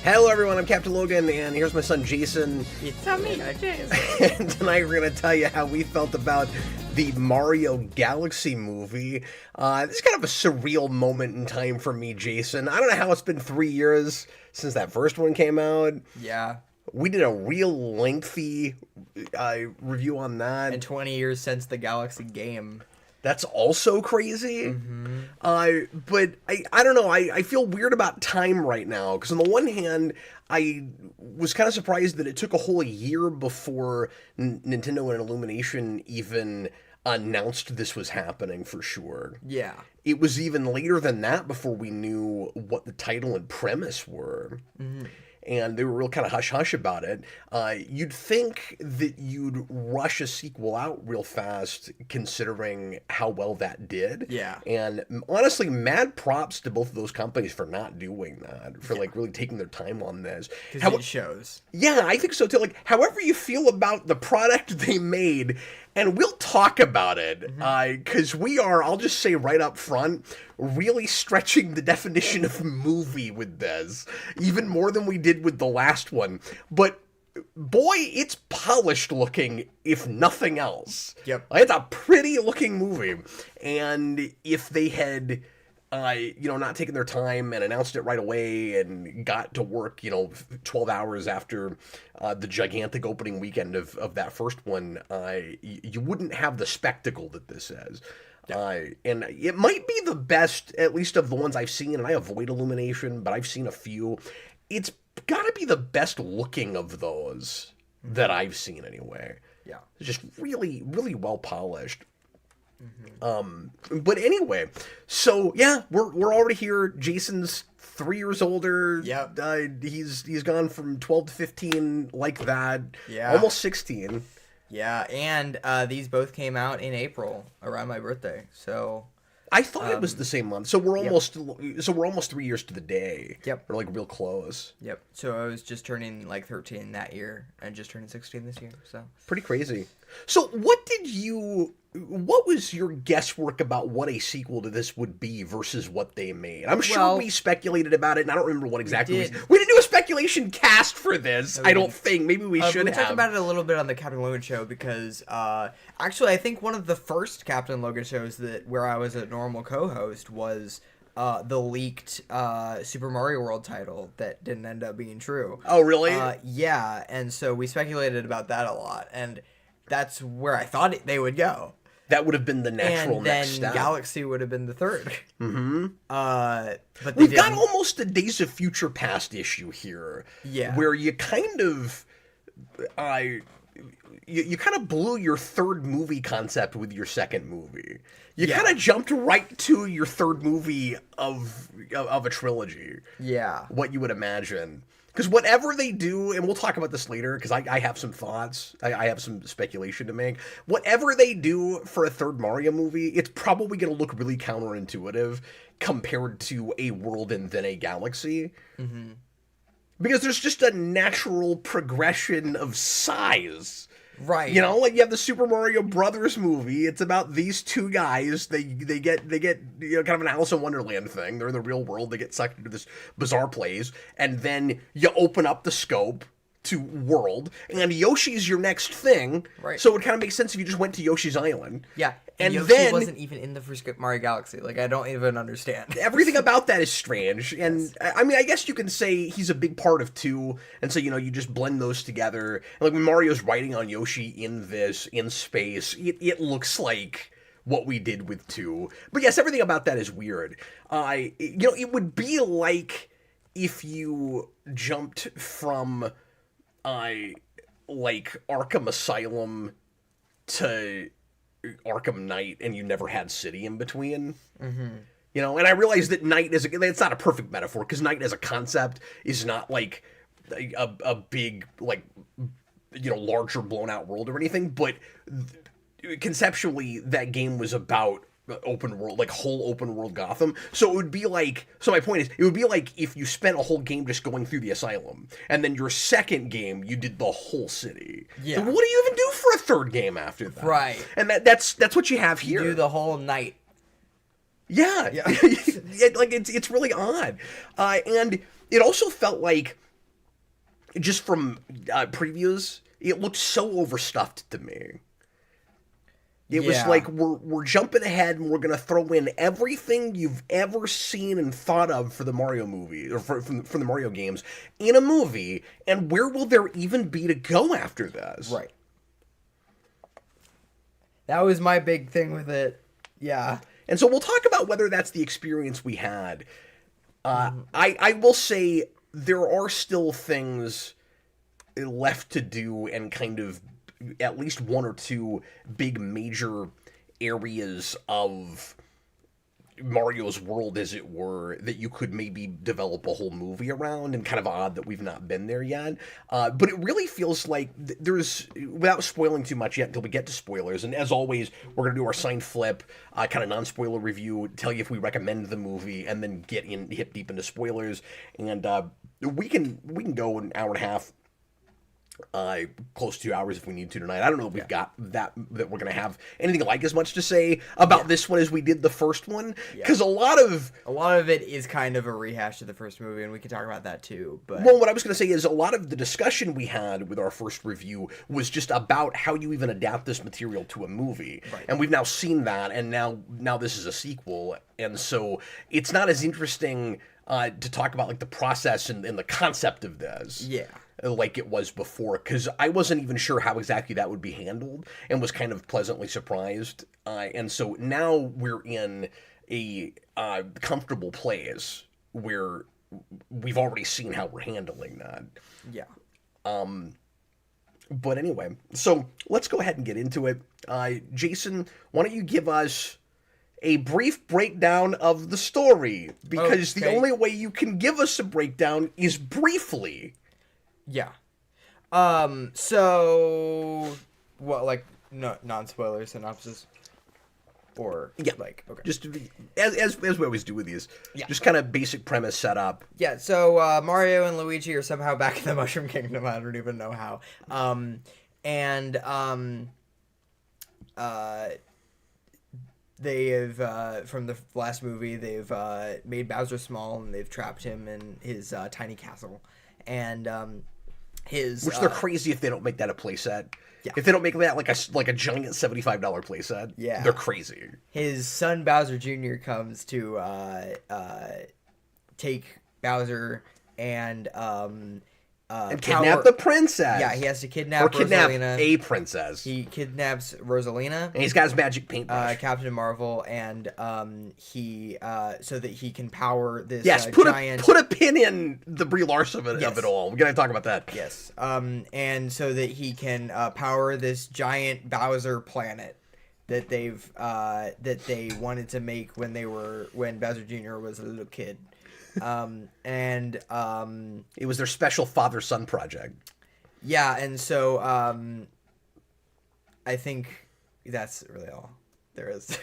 Hello everyone, I'm Captain Logan, and here's my son Jayson. It's me, Jason. And tonight we're going to tell you how we felt about the Mario Galaxy movie. This is kind of a surreal moment in time for me, Jayson. I don't know how it's been 3 years since that first one came out. Yeah. We did a real lengthy review on that. And 20 years since the Galaxy game. That's also crazy. Mm-hmm. But I don't know. I feel weird about time right now. Because on the one hand, I was kind of surprised that it took a whole year before Nintendo and Illumination even announced this was happening for sure. Yeah. It was even later than that before we knew what the title and premise were. Mm-hmm. And they were real kind of hush-hush about it. You'd think that you'd rush a sequel out real fast, considering how well that did. Yeah. And honestly, mad props to both of those companies for not doing that, for like really taking their time on this. Because it shows. Yeah, I think so too. Like, however you feel about the product they made, and we'll talk about it, because we are, I'll just say right up front, really stretching the definition of movie with this, even more than we did with the last one. But boy, it's polished looking, if nothing else. Yep. It's a pretty looking movie. And if they had not taken their time and announced it right away and got to work, 12 hours after the gigantic opening weekend of that first one, you wouldn't have the spectacle that this is. And it might be the best, at least of the ones I've seen, and I avoid Illumination, but I've seen a few. It's got to be the best looking of those that I've seen anyway. Yeah. It's just really, really well polished. But anyway, so yeah, we're already here. Jayson's 3 years older. Yep. He's gone from 12 to 15 like that. Yeah. Almost 16. Yeah, and these both came out in April around my birthday. So I thought it was the same month. So we're almost 3 years to the day. Yep. We're like real close. Yep. So I was just turning like 13 that year and just turning 16 this year. So pretty crazy. So what was your guesswork about what a sequel to this would be versus what they made? I'm sure we speculated about it, and I don't remember what exactly we didn't do a speculation cast for this. I don't think. Maybe we should have. We talked about it a little bit on the Captain Logan show because actually I think one of the first Captain Logan shows where I was a normal co-host was the leaked Super Mario World title that didn't end up being true. Oh, really? Yeah, and so we speculated about that a lot, and that's where I thought they would go. That would have been the natural next step. And then Galaxy would have been the third. Mm-hmm. But we've got almost a Days of Future Past issue here. Yeah. Where you kind of... You kind of blew your third movie concept with your second movie. You kind of jumped right to your third movie of a trilogy. Yeah. What you would imagine. Because whatever they do, and we'll talk about this later, because I have some thoughts, I have some speculation to make. Whatever they do for a third Mario movie, it's probably going to look really counterintuitive compared to a world and then a galaxy. Mm-hmm. Because there's just a natural progression of size. Right. Like you have the Super Mario Brothers movie. It's about these two guys. They get kind of an Alice in Wonderland thing. They're in the real world. They get sucked into this bizarre place, and then you open up the scope to world, and Yoshi's your next thing. Right. So it kind of makes sense if you just went to Yoshi's Island. Yeah. And Yoshi then wasn't even in the first Mario Galaxy. Like, I don't even understand. Everything about that is strange. And yes. I mean, I guess you can say he's a big part of 2. And so, you just blend those together. And like when Mario's riding on Yoshi in space, it looks like what we did with 2. But yes, everything about that is weird. It would be like if you jumped from like Arkham Asylum to Arkham Knight and you never had City in between. Mm-hmm. And I realize that Knight it's not a perfect metaphor, because Knight as a concept is not like a big, like, larger blown out world or anything, but conceptually that game was about open world, like whole open world Gotham. So it would be like, my point is, it would be like if you spent a whole game just going through the asylum, and then your second game you did the whole city. Yeah. So what do you even do for a third game after that? Right. And that's what you have here. You do the whole night. Yeah. Like it's really odd. And it also felt like just from previews, it looked so overstuffed to me. It was like we're jumping ahead and we're gonna throw in everything you've ever seen and thought of for the Mario movie or from the Mario games in a movie, and where will there even be to go after this? Right. That was my big thing with it. Yeah. And so we'll talk about whether that's the experience we had. I will say there are still things left to do and kind of at least one or two big major areas of Mario's world, as it were, that you could maybe develop a whole movie around, and kind of odd that we've not been there yet. But it really feels like there's, without spoiling too much yet until we get to spoilers, and as always, we're going to do our sign flip, kind of non-spoiler review, tell you if we recommend the movie, and then hit deep into spoilers, and we can go an hour and a half, close to 2 hours if we need to tonight. I don't know if we've got that we're going to have anything like as much to say about this one as we did the first one, because a lot of it is kind of a rehash of the first movie, and we can talk about that too. But well, what I was going to say is a lot of the discussion we had with our first review was just about how you even adapt this material to a movie, and we've now seen that, and now this is a sequel, and so it's not as interesting to talk about like the process and the concept of this. Like it was before, because I wasn't even sure how exactly that would be handled, and was kind of pleasantly surprised. And so now we're in a comfortable place where we've already seen how we're handling that. But anyway, so let's go ahead and get into it. Jayson, why don't you give us a brief breakdown of the story? Because the only way you can give us a breakdown is briefly. So what, like, no, non-spoiler synopsis, or like, okay, just as we always do with these, just kind of basic premise setup. So Mario and Luigi are somehow back in the Mushroom Kingdom. I don't even know how. They have, from the last movie, they've made Bowser small, and they've trapped him in his tiny castle, and which they're crazy if they don't make that a playset. If they don't make that like a giant $75 playset, they're crazy. His son Bowser Jr. comes to take Bowser and kidnap the princess. He has to kidnap Rosalina. A princess. He kidnaps Rosalina. And he's got his magic paintbrush. Captain Marvel, and he so that he can power this giant... put a pin in the Brie Larson of it all. We're going to talk about that. And so that he can power this giant Bowser planet that they wanted to make when Bowser Jr. was a little kid. It was their special father-son project. And so I think that's really all there is.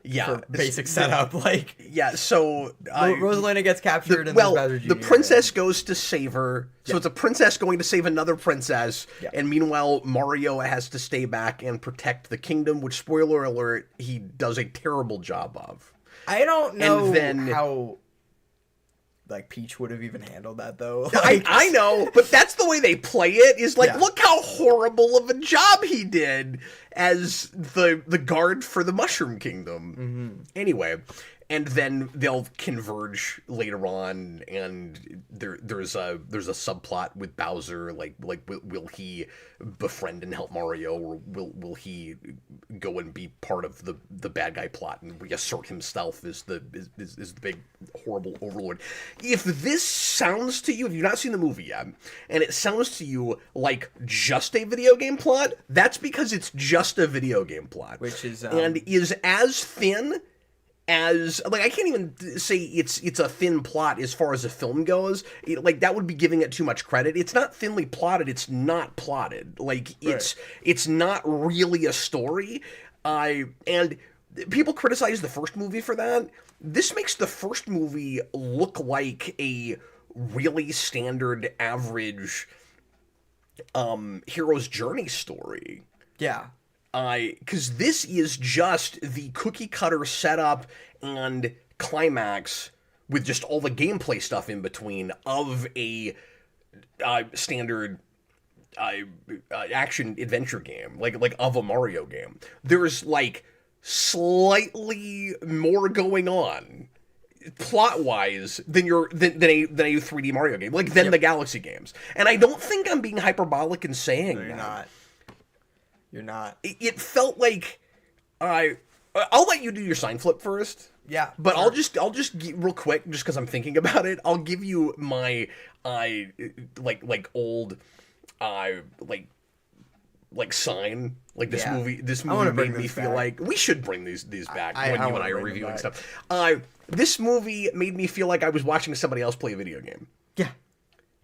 For basic setup, like so Rosalina gets captured, and Bowser Jr. the princess goes to save her. So it's a princess going to save another princess, and meanwhile Mario has to stay back and protect the kingdom, which, spoiler alert, he does a terrible job of. I don't know how like Peach would have even handled that, though. Like, I know, but that's the way they play it. Is like, look how horrible of a job he did as the guard for the Mushroom Kingdom. Anyway, and then they'll converge later on, and there's a subplot with Bowser, like will he befriend and help Mario, or will he go and be part of the bad guy plot and reassert himself as the big horrible overlord? If this sounds to you, if you've not seen the movie yet, and it sounds to you like just a video game plot, that's because it's just a video game plot, which is and is as thin as, like, I can't even say it's a thin plot as far as a film goes. Like, that would be giving it too much credit. It's not thinly plotted. It's not plotted. Like, it's not really a story. And people criticize the first movie for that. This makes the first movie look like a really standard, average hero's journey story. Because this is just the cookie cutter setup and climax with just all the gameplay stuff in between of a standard action adventure game, like of a Mario game. There's like slightly more going on plot wise than than a 3D Mario game, like than the Galaxy games. And I don't think I'm being hyperbolic in saying No, you're that. not. You're not. It felt like I'll let you do your sign flip first. Yeah, But sure. I'll just real quick, just because I'm thinking about it. I'll give you my old sign. Like this Yeah. movie. This I wanna movie bring made me this feel back. like we should bring these back I when you and wanna I are bring them reviewing back. stuff. This movie made me feel like I was watching somebody else play a video game. Yeah.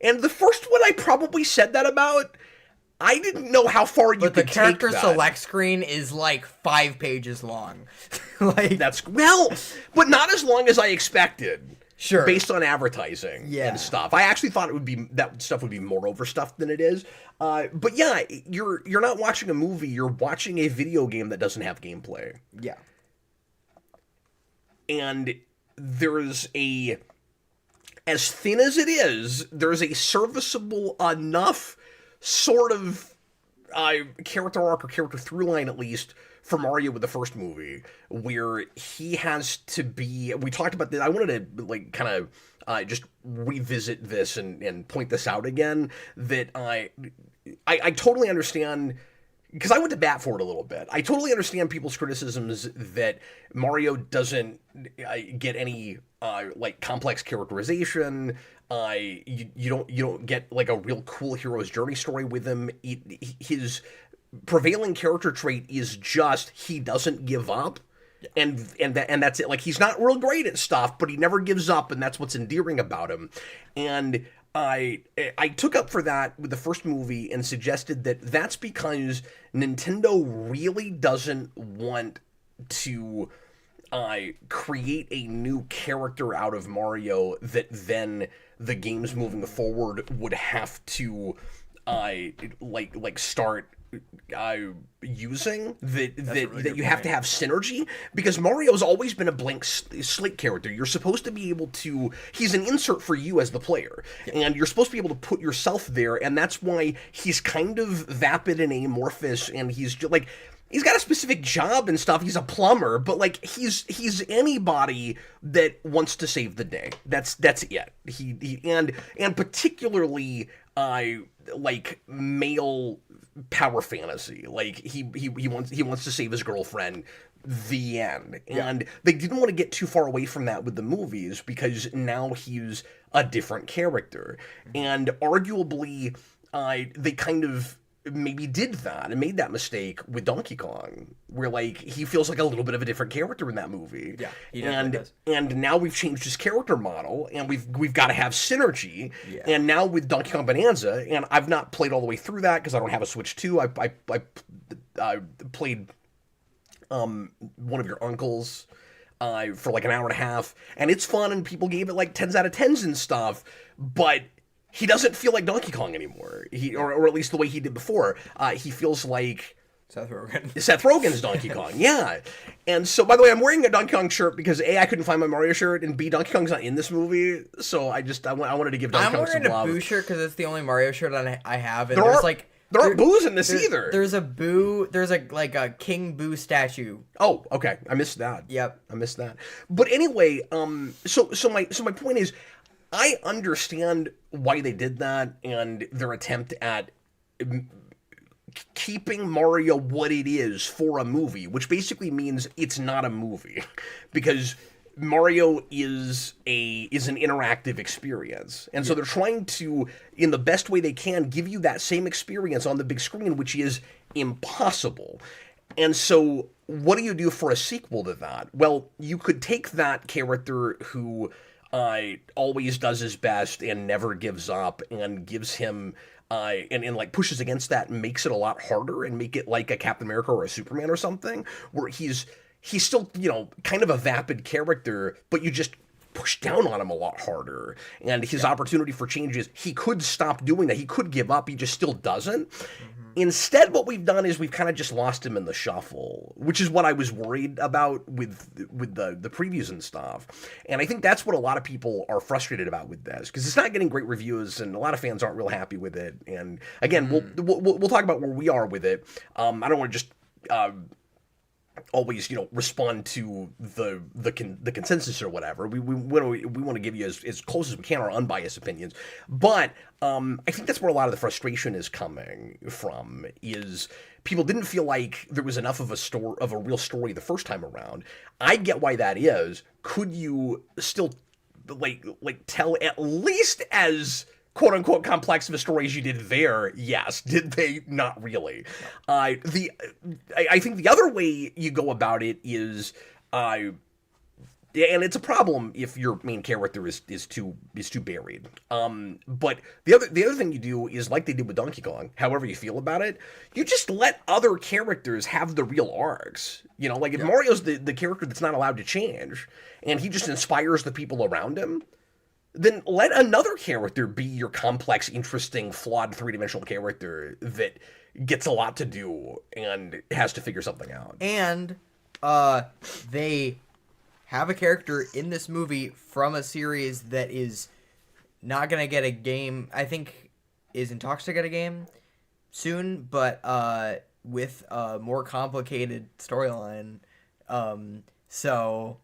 And the first one I probably said that about. I didn't know how far you But the could character take that. select screen is like 5 pages long. Like, But not as long as I expected. Sure. Based on advertising and stuff. I actually thought that stuff would be more overstuffed than it is. But yeah, you're not watching a movie, you're watching a video game that doesn't have gameplay. Yeah. And there's as thin as it is, there's a serviceable enough sort of character arc or character through line, at least, for Mario with the first movie, where he has to be. We talked about this. I wanted to kind of just revisit this and point this out again. That I totally understand. Because I went to bat for it a little bit. I totally understand people's criticisms that Mario doesn't get any complex characterization. You don't get like a real cool hero's journey story with him. His prevailing character trait is just he doesn't give up. And that's it. Like, he's not real great at stuff, but he never gives up, and that's what's endearing about him. And I took up for that with the first movie and suggested that that's because Nintendo really doesn't want to create a new character out of Mario that then the games moving forward would have to start using that you have to have synergy, because Mario's always been a blank slate character. You're supposed to be able to, he's an insert for you as the player, and you're supposed to be able to put yourself there, and that's why he's kind of vapid and amorphous, and he's just like, he's got a specific job and stuff. He's a plumber, but like he's anybody that wants to save the day. That's it. He and particularly male power fantasy. Like he wants to save his girlfriend. The end. And they didn't want to get too far away from that with the movies, because now he's a different character. And arguably, they kind of maybe did that and made that mistake with Donkey Kong, where like he feels like a little bit of a different character in that movie. Yeah, he definitely does. And now we've changed his character model, and we've got to have synergy. Yeah. And now with Donkey Kong Bonanza, and I've not played all the way through that because I don't have a Switch 2. I played one of your uncles for like an hour and a half, and it's fun, and people gave it like 10s out of 10s and stuff, but he doesn't feel like Donkey Kong anymore. Or at least the way he did before. He feels like Seth Rogen. Seth Rogen's Donkey Kong, yeah. And so, by the way, I'm wearing a Donkey Kong shirt because A, I couldn't find my Mario shirt, and B, Donkey Kong's not in this movie, so I wanted to give Donkey Kong some love. I'm wearing a Boo shirt because it's the only Mario shirt I have, and there aren't Boos in this either. There's a Boo. There's a King Boo statue. Oh, okay. I missed that. Yep. I missed that. But anyway, so my point is, I understand why they did that and their attempt at keeping Mario what it is for a movie, which basically means it's not a movie, because Mario is an interactive experience. And so they're trying to, in the best way they can, give you that same experience on the big screen, which is impossible. And so what do you do for a sequel to that? Well, you could take that character who always does his best and never gives up, and gives him and like pushes against that and makes it a lot harder, and make it like a Captain America or a Superman or something, where he's still, kind of a vapid character, but you just push down on him a lot harder. And his opportunity for change is he could stop doing that. He could give up. He just still doesn't. Mm-hmm. Instead, what we've done is we've kind of just lost him in the shuffle, which is what I was worried about with the previews and stuff. And I think that's what a lot of people are frustrated about with this, because it's not getting great reviews, and a lot of fans aren't real happy with it. And again, we'll talk about where we are with it. I don't want to just always respond to the consensus or whatever. We want to give you as close as we can our unbiased opinions, but I think that's where a lot of the frustration is coming from. Is people didn't feel like there was enough of a real story the first time around. I get why that is. Could you still like tell at least as quote unquote complex of a story as you did there? Yes. Did they? Not really. I think the other way you go about it is and it's a problem if your main character is too buried. But the other thing you do is, like they did with Donkey Kong, however you feel about it, you just let other characters have the real arcs. Like if Mario's the character that's not allowed to change, and he just inspires the people around him, then let another character be your complex, interesting, flawed, three-dimensional character that gets a lot to do and has to figure something out. And they have a character in this movie from a series that is not going to get a game. I think is in talks to get a game soon, but with a more complicated storyline. So,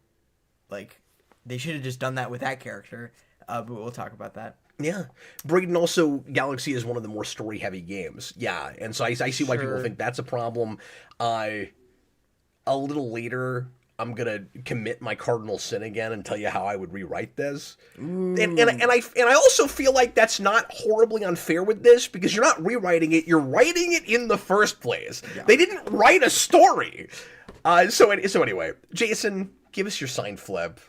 like, they should have just done that with that character. But we'll talk about that. Yeah. Braden, also, Galaxy is one of the more story-heavy games. Yeah, and so I see why people think that's a problem. A little later, I'm going to commit my cardinal sin again and tell you how I would rewrite this. And I also feel like that's not horribly unfair with this, because you're not rewriting it, you're writing it in the first place. Yeah. They didn't write a story. So anyway, Jayson, give us your sign flip.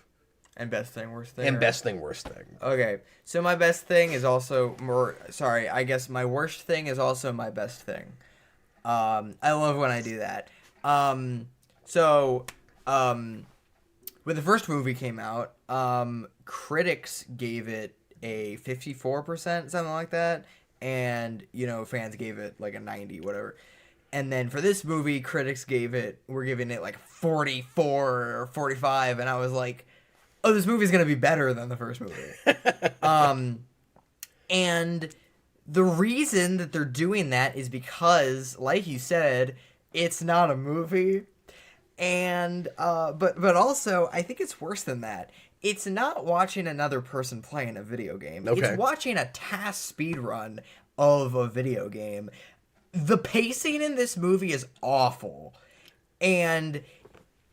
And best thing, worst thing. And best thing, worst thing. Okay, so my best thing is also more... Sorry, I guess my worst thing is also my best thing. I love when I do that. When the first movie came out, critics gave it a 54%, something like that. And, fans gave it like a 90, whatever. And then for this movie, critics were giving it like 44 or 45. And I was like... oh, this movie's going to be better than the first movie. And the reason that they're doing that is because, like you said, it's not a movie. And, but also, I think it's worse than that. It's not watching another person playing a video game. Okay. It's watching a task speedrun of a video game. The pacing in this movie is awful. And...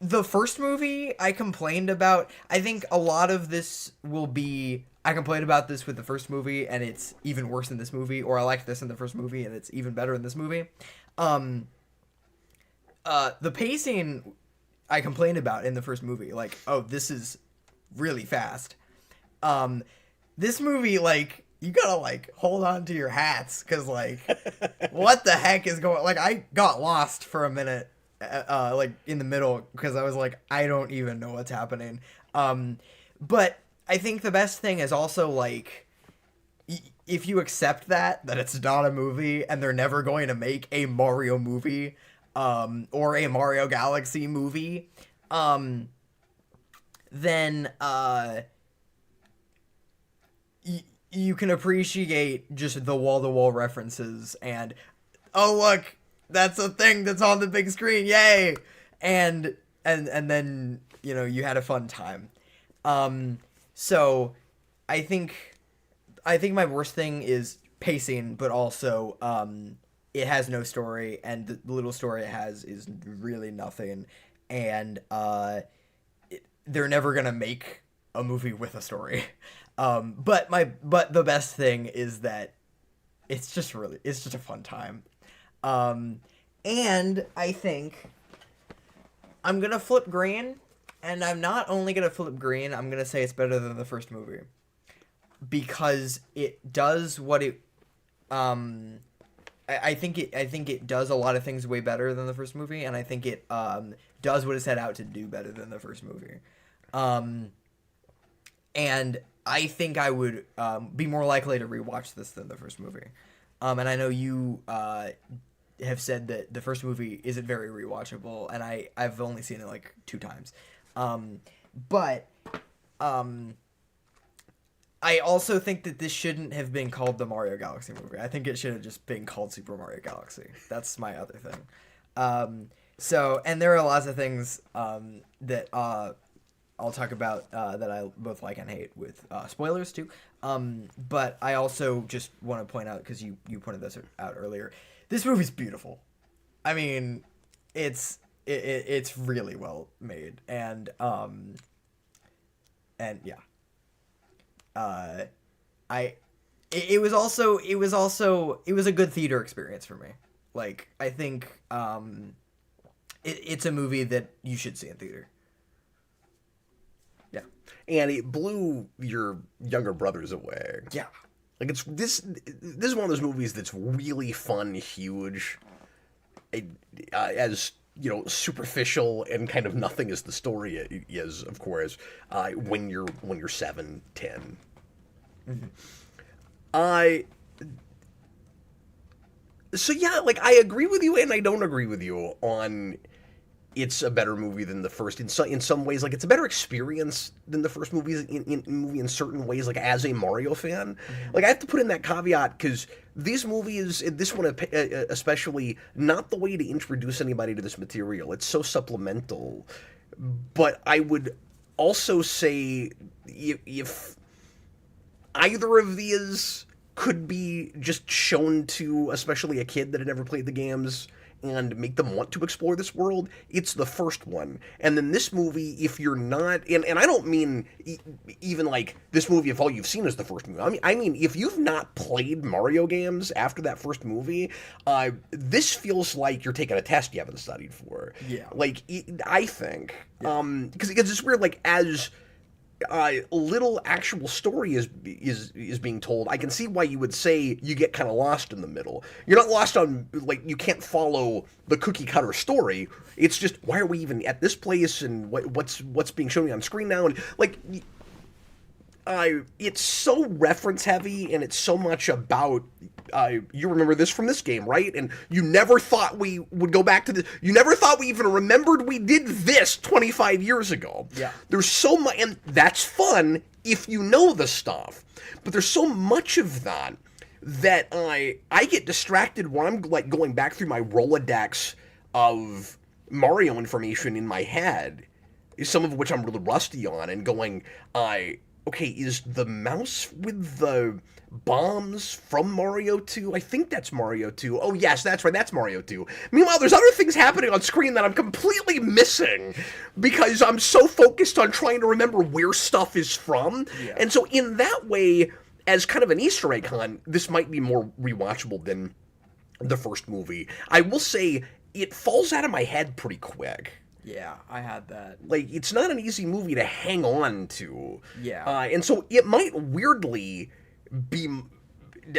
the first movie I complained about, I think a lot of this will be, I complained about this with the first movie and it's even worse in this movie, or I liked this in the first movie and it's even better in this movie. The pacing I complained about in the first movie, like, oh, this is really fast. This movie, like, you gotta, like, hold on to your hats, because, like, what the heck is going, like, I got lost for a minute. Like in the middle, because I was like, I don't even know what's happening. But I think the best thing is also, like, if you accept that it's not a movie and they're never going to make a Mario movie, or a Mario Galaxy movie, then you can appreciate just the wall-to-wall references and, oh look, that's a thing that's on the big screen, yay! And then, you had a fun time. So I think my worst thing is pacing, but also it has no story, and the little story it has is really nothing, and they're never gonna make a movie with a story. But the best thing is that it's just a fun time. And I think I'm gonna flip green, and I'm not only gonna flip green, I'm gonna say it's better than the first movie. Because it does what it, I think it does a lot of things way better than the first movie, and I think it, does what it set out to do better than the first movie. And I think I would, be more likely to rewatch this than the first movie. And I know you, have said that the first movie isn't very rewatchable, and I've only seen it like 2 times. But I also think that this shouldn't have been called the Mario Galaxy movie. I think it should have just been called Super Mario Galaxy. That's my other thing. So, and there are lots of things that I'll talk about that I both like and hate with spoilers too. But I also just want to point out, because you pointed this out earlier, this movie's beautiful. I mean, it's really well made, and yeah. It was a good theater experience for me. Like, I think it's a movie that you should see in theater. Yeah. And it blew your younger brothers away. Yeah. Like, this is one of those movies that's really fun, huge, as, you know, superficial and kind of nothing as the story is, of course, when you're 7, 10. Mm-hmm. So yeah, like, I agree with you and I don't agree with you on it's a better movie than the first. In some ways, like, it's a better experience than the first movie in certain ways, like, as a Mario fan. Mm-hmm. Like, I have to put in that caveat, because these movies, this one especially, not the way to introduce anybody to this material. It's so supplemental. But I would also say, if either of these could be just shown to, especially a kid that had never played the games, and make them want to explore this world, it's the first one. And then this movie, if you're not, and I don't mean even like this movie if all you've seen is the first movie. I mean if you've not played Mario games after that first movie, this feels like you're taking a test you haven't studied for. Yeah. Like, I think, because it's weird, like, as little actual story is being told, I can see why you would say you get kind of lost in the middle. You're not lost on, like, you can't follow the cookie cutter story. It's just, why are we even at this place, and what's being shown on screen now, and like, it's so reference heavy, and it's so much about, you remember this from this game, right? And you never thought we would go back to this. You never thought we even remembered we did this 25 years ago. Yeah. There's so much, and that's fun if you know the stuff. But there's so much of that I get distracted when I'm, like, going back through my Rolodex of Mario information in my head, some of which I'm really rusty on, and going, okay, is the mouse with the bombs from Mario 2? I think that's Mario 2. Oh, yes, that's right, that's Mario 2. Meanwhile, there's other things happening on screen that I'm completely missing because I'm so focused on trying to remember where stuff is from. Yeah. And so in that way, as kind of an Easter egg hunt, this might be more rewatchable than the first movie. I will say, it falls out of my head pretty quick. Yeah, I had that. Like, it's not an easy movie to hang on to. Yeah. And so it might weirdly be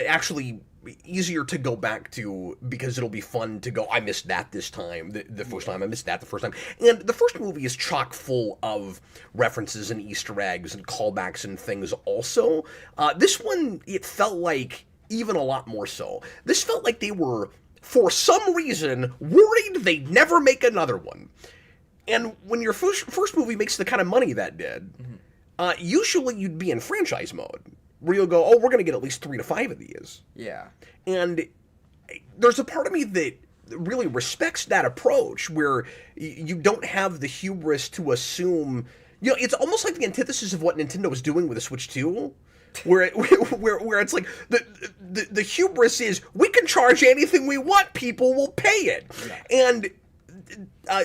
actually easier to go back to, because it'll be fun to go, I missed that this time, the first time, I missed that the first time. And the first movie is chock full of references and Easter eggs and callbacks and things also. This one, it felt like even a lot more so. This felt like they were, for some reason, worried they'd never make another one. And when your first movie makes the kind of money that did, usually you'd be in franchise mode, where you'll go, oh, we're going to get at least 3 to 5 of these. Yeah. And there's a part of me that really respects that approach, where you don't have the hubris to assume, you know, it's almost like the antithesis of what Nintendo was doing with the Switch 2. Where it's like the hubris is, we can charge anything we want, people will pay it. Yeah. And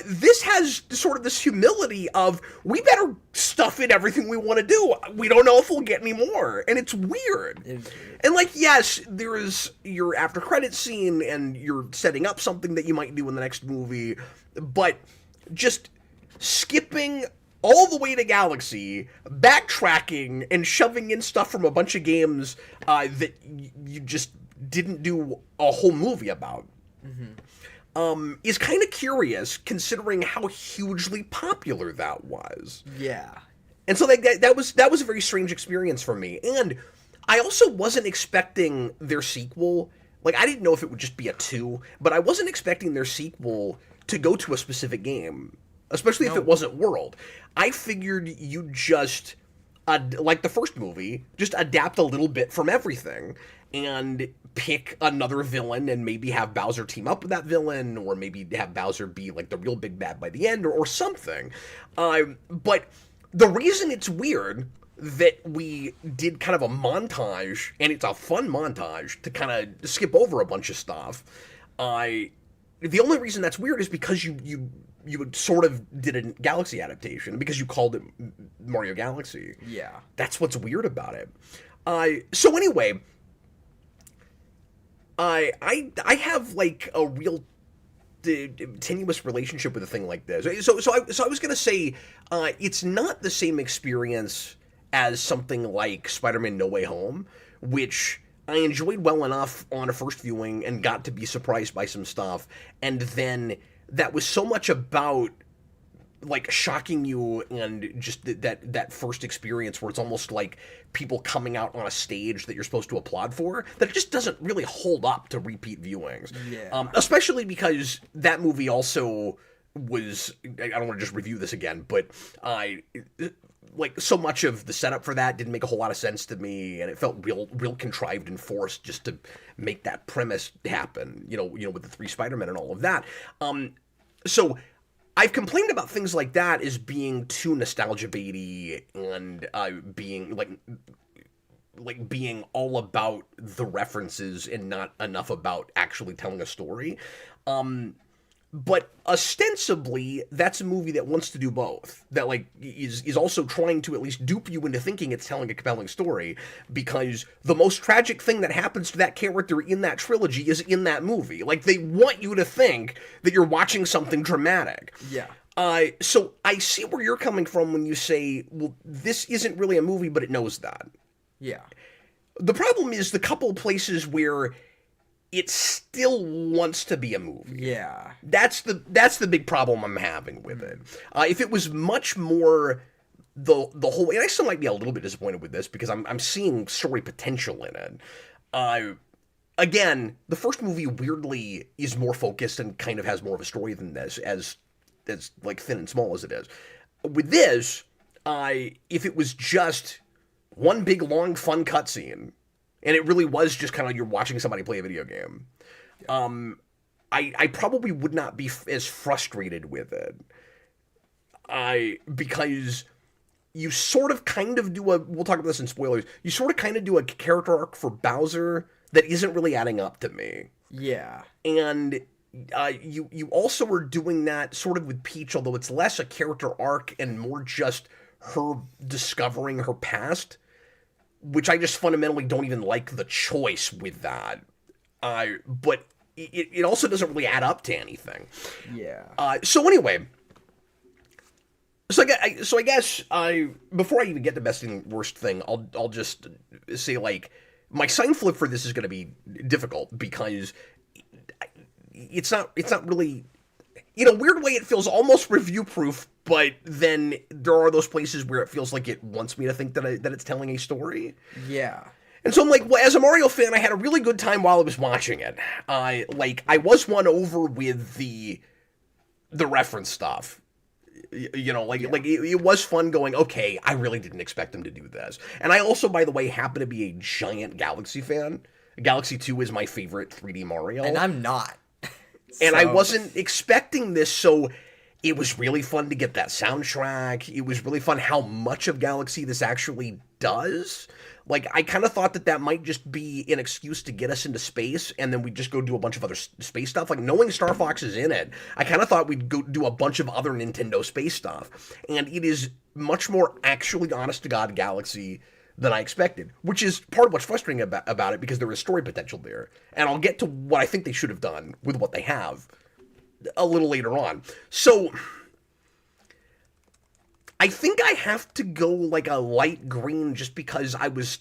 this has sort of this humility of, we better stuff in everything we want to do. We don't know if we'll get any more. And it's weird. And, like, yes, there is your after credits scene, and you're setting up something that you might do in the next movie, but just skipping all the way to Galaxy, backtracking, and shoving in stuff from a bunch of games that you just didn't do a whole movie about. Is kind of curious, considering how hugely popular that was. Yeah. And so that was a very strange experience for me. And I also wasn't expecting their sequel. like, I didn't know if it would just be a 2, but I wasn't expecting their sequel to go to a specific game, especially if it wasn't World. I figured you'd just, like the first movie, just adapt a little bit from everything and pick another villain and maybe have Bowser team up with that villain, or maybe have Bowser be like the real big bad by the end, or something. But the reason it's weird that we did kind of a montage, and it's a fun montage to kind of skip over a bunch of stuff. The only reason that's weird is because you sort of did a Galaxy adaptation, because you called it Mario Galaxy. Yeah. That's what's weird about it. So anyway, I have like a real tenuous relationship with a thing like this. So I was gonna say, it's not the same experience as something like Spider-Man No Way Home, which I enjoyed well enough on a first viewing and got to be surprised by some stuff, and then that was so much about like shocking you and just that first experience where it's almost like people coming out on a stage that you're supposed to applaud for, that it just doesn't really hold up to repeat viewings. Yeah. Especially because that movie also was, I don't want to just review this again, but like so much of the setup for that didn't make a whole lot of sense to me, and it felt real contrived and forced just to make that premise happen, you know, with the 3 Spider-Men and all of that. So I've complained about things like that as being too nostalgia baity and being like being all about the references and not enough about actually telling a story. But ostensibly, that's a movie that wants to do both. That like is also trying to at least dupe you into thinking it's telling a compelling story, because the most tragic thing that happens to that character in that trilogy is in that movie. Like, they want you to think that you're watching something dramatic. Yeah. So I see where you're coming from when you say, well, this isn't really a movie, but it knows that. Yeah. The problem is the couple places where it still wants to be a movie. Yeah. That's the big problem I'm having with it. If it was much more the whole, and I still might be a little bit disappointed with this because I'm seeing story potential in it. Again, the first movie weirdly is more focused and kind of has more of a story than this, as like thin and small as it is. With this, if it was just one big long fun cutscene, and it really was just kind of you're watching somebody play a video game, I probably would not be as frustrated with it. Because you sort of kind of do we'll talk about this in spoilers, you sort of kind of do a character arc for Bowser that isn't really adding up to me. Yeah. And you also are doing that sort of with Peach, although it's less a character arc and more just her discovering her past, which I just fundamentally don't even like the choice with that. But it also doesn't really add up to anything. Yeah. So anyway, so I guess before I even get to best and worst thing, I'll just say, like, my sign flip for this is going to be difficult because it's not really, in a weird way, it feels almost review proof, but then there are those places where it feels like it wants me to think that it's telling a story. Yeah. And so I'm like, well, as a Mario fan, I had a really good time while I was watching it. I was won over with the reference stuff. You know, it was fun going, okay, I really didn't expect them to do this. And I also, by the way, happen to be a giant Galaxy fan. Galaxy 2 is my favorite 3D Mario. And I'm not. And I wasn't expecting this, so it was really fun to get that soundtrack. It was really fun how much of Galaxy this actually does. Like, I kind of thought that might just be an excuse to get us into space, and then we'd just go do a bunch of other space stuff. Like, knowing Star Fox is in it, I kind of thought we'd go do a bunch of other Nintendo space stuff. And it is much more actually honest-to-God Galaxy than I expected, which is part of what's frustrating about it, because there is story potential there. And I'll get to what I think they should have done with what they have a little later on. So I think I have to go like a light green, just because I was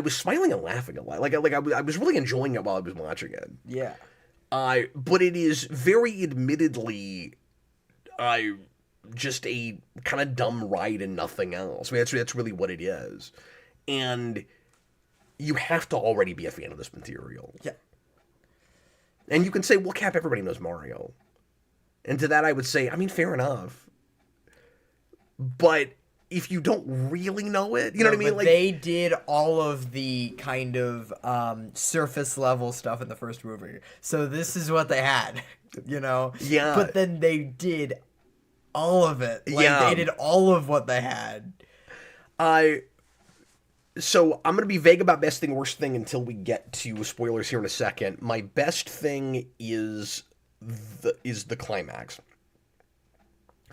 smiling and laughing a lot. Like I was really enjoying it while I was watching it. Yeah. But it is very admittedly just a kind of dumb ride and nothing else. I mean, that's really what it is. And you have to already be a fan of this material. Yeah. And you can say, well, Cap, everybody knows Mario. And to that I would say, I mean, fair enough. But if you don't really know it, you know what I mean? But they did all of the kind of surface level stuff in the first movie. So this is what they had, you know? Yeah. But then they did all of it. Like, Yeah. they did all of what they had. So I'm going to be vague about best thing, worst thing until we get to spoilers here in a second. My best thing is the climax.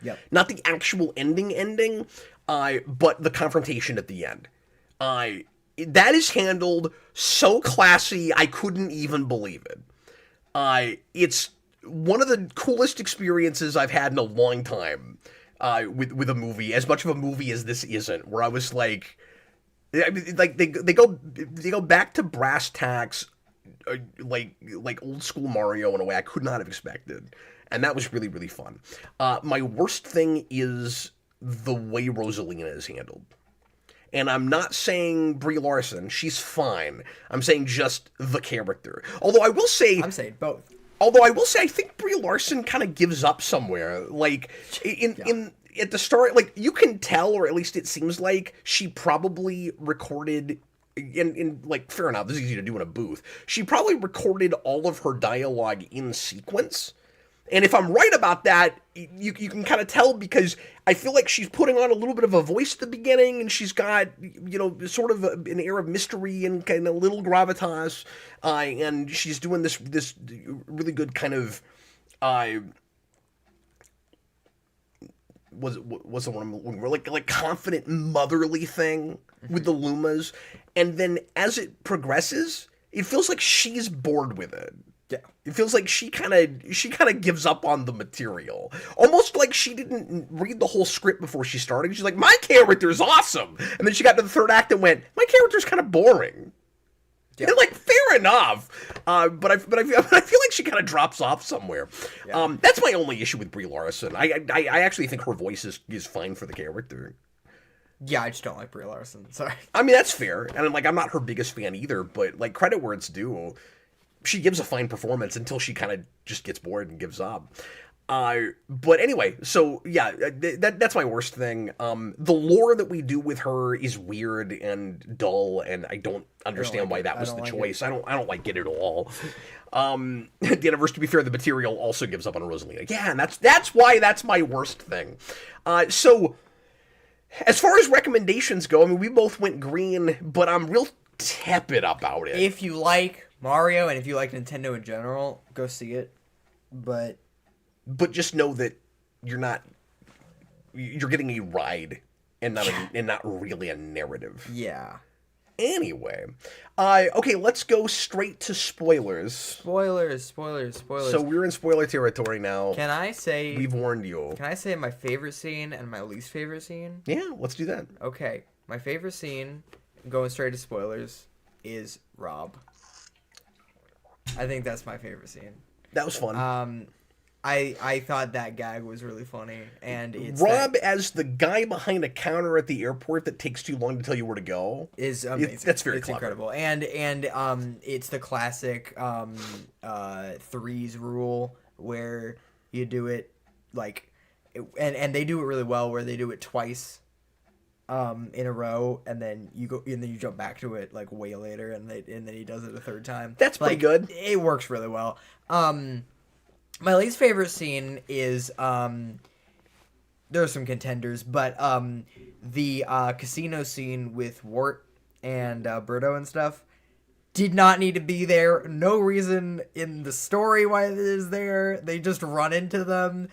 Yep. Not the actual ending, but the confrontation at the end. That is handled so classy, I couldn't even believe it. It's one of the coolest experiences I've had in a long time with a movie, as much of a movie as this isn't, where I was like, I mean, like they go back to brass tacks, like old school Mario in a way I could not have expected, and that was really, really fun. My worst thing is the way Rosalina is handled, and I'm not saying Brie Larson; she's fine. I'm saying just the character. Although I will say, I'm saying both. I think Brie Larson kind of gives up somewhere, like in at the start, like, you can tell, or at least it seems like, she probably recorded, in like, fair enough, this is easy to do in a booth, she probably recorded all of her dialogue in sequence. And if I'm right about that, you can kind of tell, because I feel like she's putting on a little bit of a voice at the beginning, and she's got, you know, sort of an air of mystery and kind of little gravitas, and she's doing this really good kind of, was the one I'm looking for, like confident motherly thing with the Lumas, and then as it progresses, it feels like she's bored with it. Yeah. It feels like she kind of gives up on the material, almost like she didn't read the whole script before she started. She's like, my character's awesome, and then she got to the third act and went, my character's kind of boring. Yeah. And, like, fair enough, but I feel like she kind of drops off somewhere. Yeah. That's my only issue with Brie Larson. I actually think her voice is fine for the character. Yeah, I just don't like Brie Larson. Sorry. I mean, that's fair, and I'm not her biggest fan either. But, like, credit where it's due, she gives a fine performance until she kind of just gets bored and gives up. But anyway, so yeah, that's my worst thing. The lore that we do with her is weird and dull, and I don't understand why that was the choice. I don't like it at all. The universe, to be fair, the material also gives up on Rosalina. Yeah, and that's why that's my worst thing. So as far as recommendations go, I mean, we both went green, but I'm real tepid about it. If you like Mario and if you like Nintendo in general, go see it. But just know that you're getting a ride and not really a narrative. Yeah. Anyway, okay, let's go straight to spoilers. Spoilers. So we're in spoiler territory now. Can I say... We've warned you. Can I say my favorite scene and my least favorite scene? Yeah, let's do that. Okay, my favorite scene, going straight to spoilers, is Rob. I think that's my favorite scene. That was fun. I thought that gag was really funny, and it's Rob as the guy behind a counter at the airport that takes too long to tell you where to go is amazing. That's very it's clever. Incredible, and it's the classic threes rule where you do it like, and they do it really well where they do it twice in a row, and then you jump back to it like way later, and then he does it a third time. That's pretty good. It works really well. My least favorite scene is there are some contenders, but the casino scene with Wart and Birdo and stuff did not need to be there. No reason in the story why it is there. They just run into them.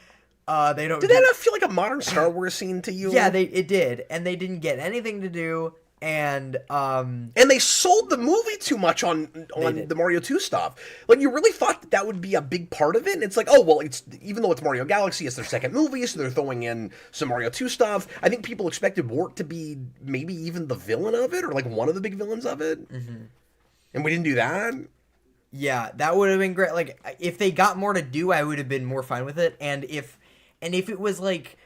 They don't. Did that not feel like a modern Star Wars scene to you? Yeah, it did, and they didn't get anything to do. And they sold the movie too much on the Mario 2 stuff. Like, you really thought that would be a big part of it, and it's like, oh, well, it's, even though it's Mario Galaxy, it's their second movie, so they're throwing in some Mario 2 stuff. I think people expected Wart to be maybe even the villain of it, or like one of the big villains of it. Mm-hmm. And we didn't do that. Yeah, that would have been great. Like, if they got more to do, I would have been more fine with it. And if it was like,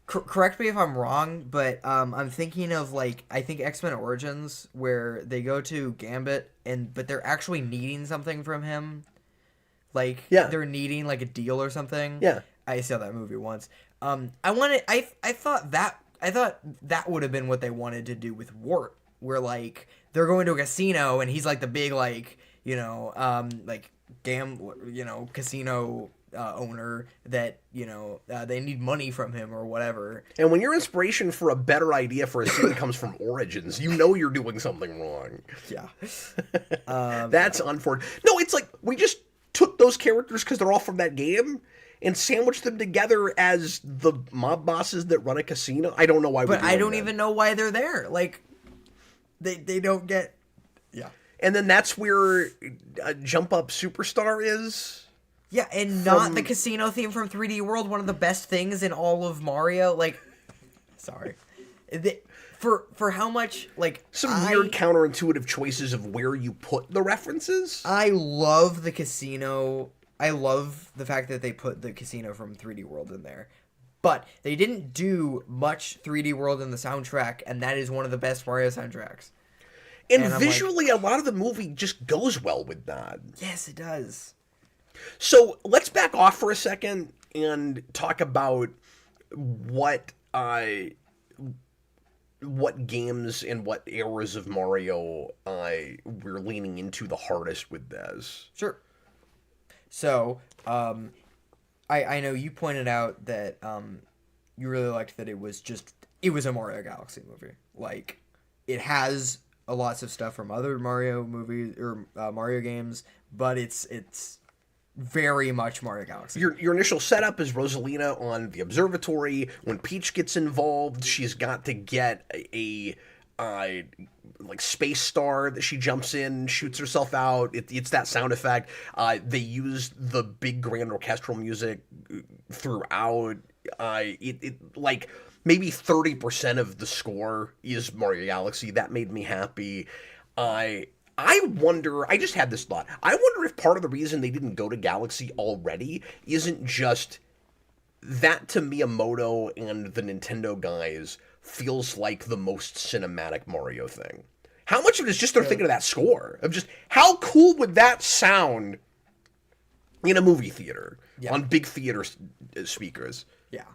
Correct me if I'm wrong, but I'm thinking of like I think X-Men Origins where they go to Gambit but they're actually needing something from him. Like Yeah. they're needing like a deal or something. Yeah. I saw that movie once. I thought that would have been what they wanted to do with Wart, where like they're going to a casino and he's like the big like, like casino owner that they need money from him or whatever. And when your inspiration for a better idea for a scene comes from Origins, you know you're doing something wrong. Yeah. That's unfortunate. No, it's like we just took those characters because they're all from that game and sandwiched them together as the mob bosses that run a casino. I don't know why. But I don't even know why they're there. Like, they don't get. Yeah. And then that's where Jump Up Superstar is. Yeah, and not the casino theme from 3D World, one of the best things in all of Mario. Like, sorry. For how much, like... Some weird counterintuitive choices of where you put the references. I love the casino. I love the fact that they put the casino from 3D World in there. But they didn't do much 3D World in the soundtrack, and that is one of the best Mario soundtracks. And visually, a lot of the movie just goes well with that. Yes, it does. So let's back off for a second and talk about what games and what eras of Mario we're leaning into the hardest with this. Sure. So, I know you pointed out that you really liked that it was a Mario Galaxy movie. Like, it has lots of stuff from other Mario movies or Mario games, but it's very much Mario Galaxy. Your initial setup is Rosalina on the observatory. When Peach gets involved, she's got to get a like space star that she jumps in, shoots herself out. It's that sound effect. They used the big grand orchestral music throughout. It like maybe 30% of the score is Mario Galaxy. That made me happy. I wonder, I just had this thought. I wonder if part of the reason they didn't go to Galaxy already isn't just that to Miyamoto and the Nintendo guys feels like the most cinematic Mario thing. How much of it is just they're thinking of that score? Of just, how cool would that sound in a movie theater on big theater speakers? Yeah.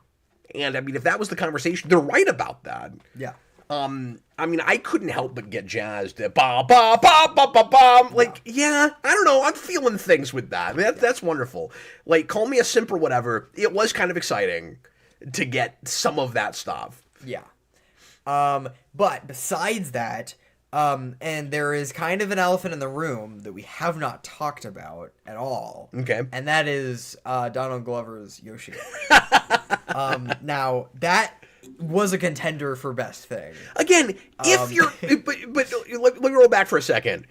And I mean, if that was the conversation, they're right about that. Yeah. I mean, I couldn't help but get jazzed at ba ba ba ba ba ba. Like, yeah, I don't know. I'm feeling things with that. That's wonderful. Like, call me a simp or whatever. It was kind of exciting to get some of that stuff. Yeah. But besides that, and there is kind of an elephant in the room that we have not talked about at all. Okay. And that is Donald Glover's Yoshi. Now, that was a contender for best thing. Again, if you're... but let me roll back for a second.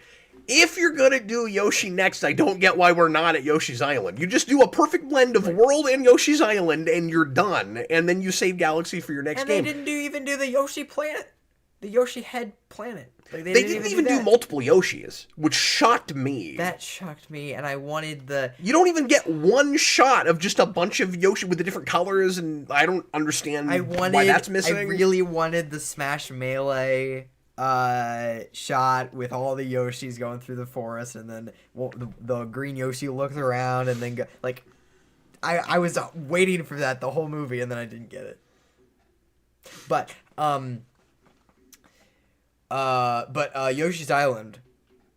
If you're going to do Yoshi next, I don't get why we're not at Yoshi's Island. You just do a perfect blend of World and Yoshi's Island, and you're done. And then you save Galaxy for your next game. And they didn't even do the Yoshi planet. The Yoshi head planet. Like, they didn't even do multiple Yoshis, which shocked me. That shocked me, and I wanted the... You don't even get one shot of just a bunch of Yoshi with the different colors, and I don't understand why that's missing. I really wanted the Smash Melee shot with all the Yoshis going through the forest, and then the green Yoshi looks around, and then go... Like, I was waiting for that the whole movie, and then I didn't get it. But Yoshi's Island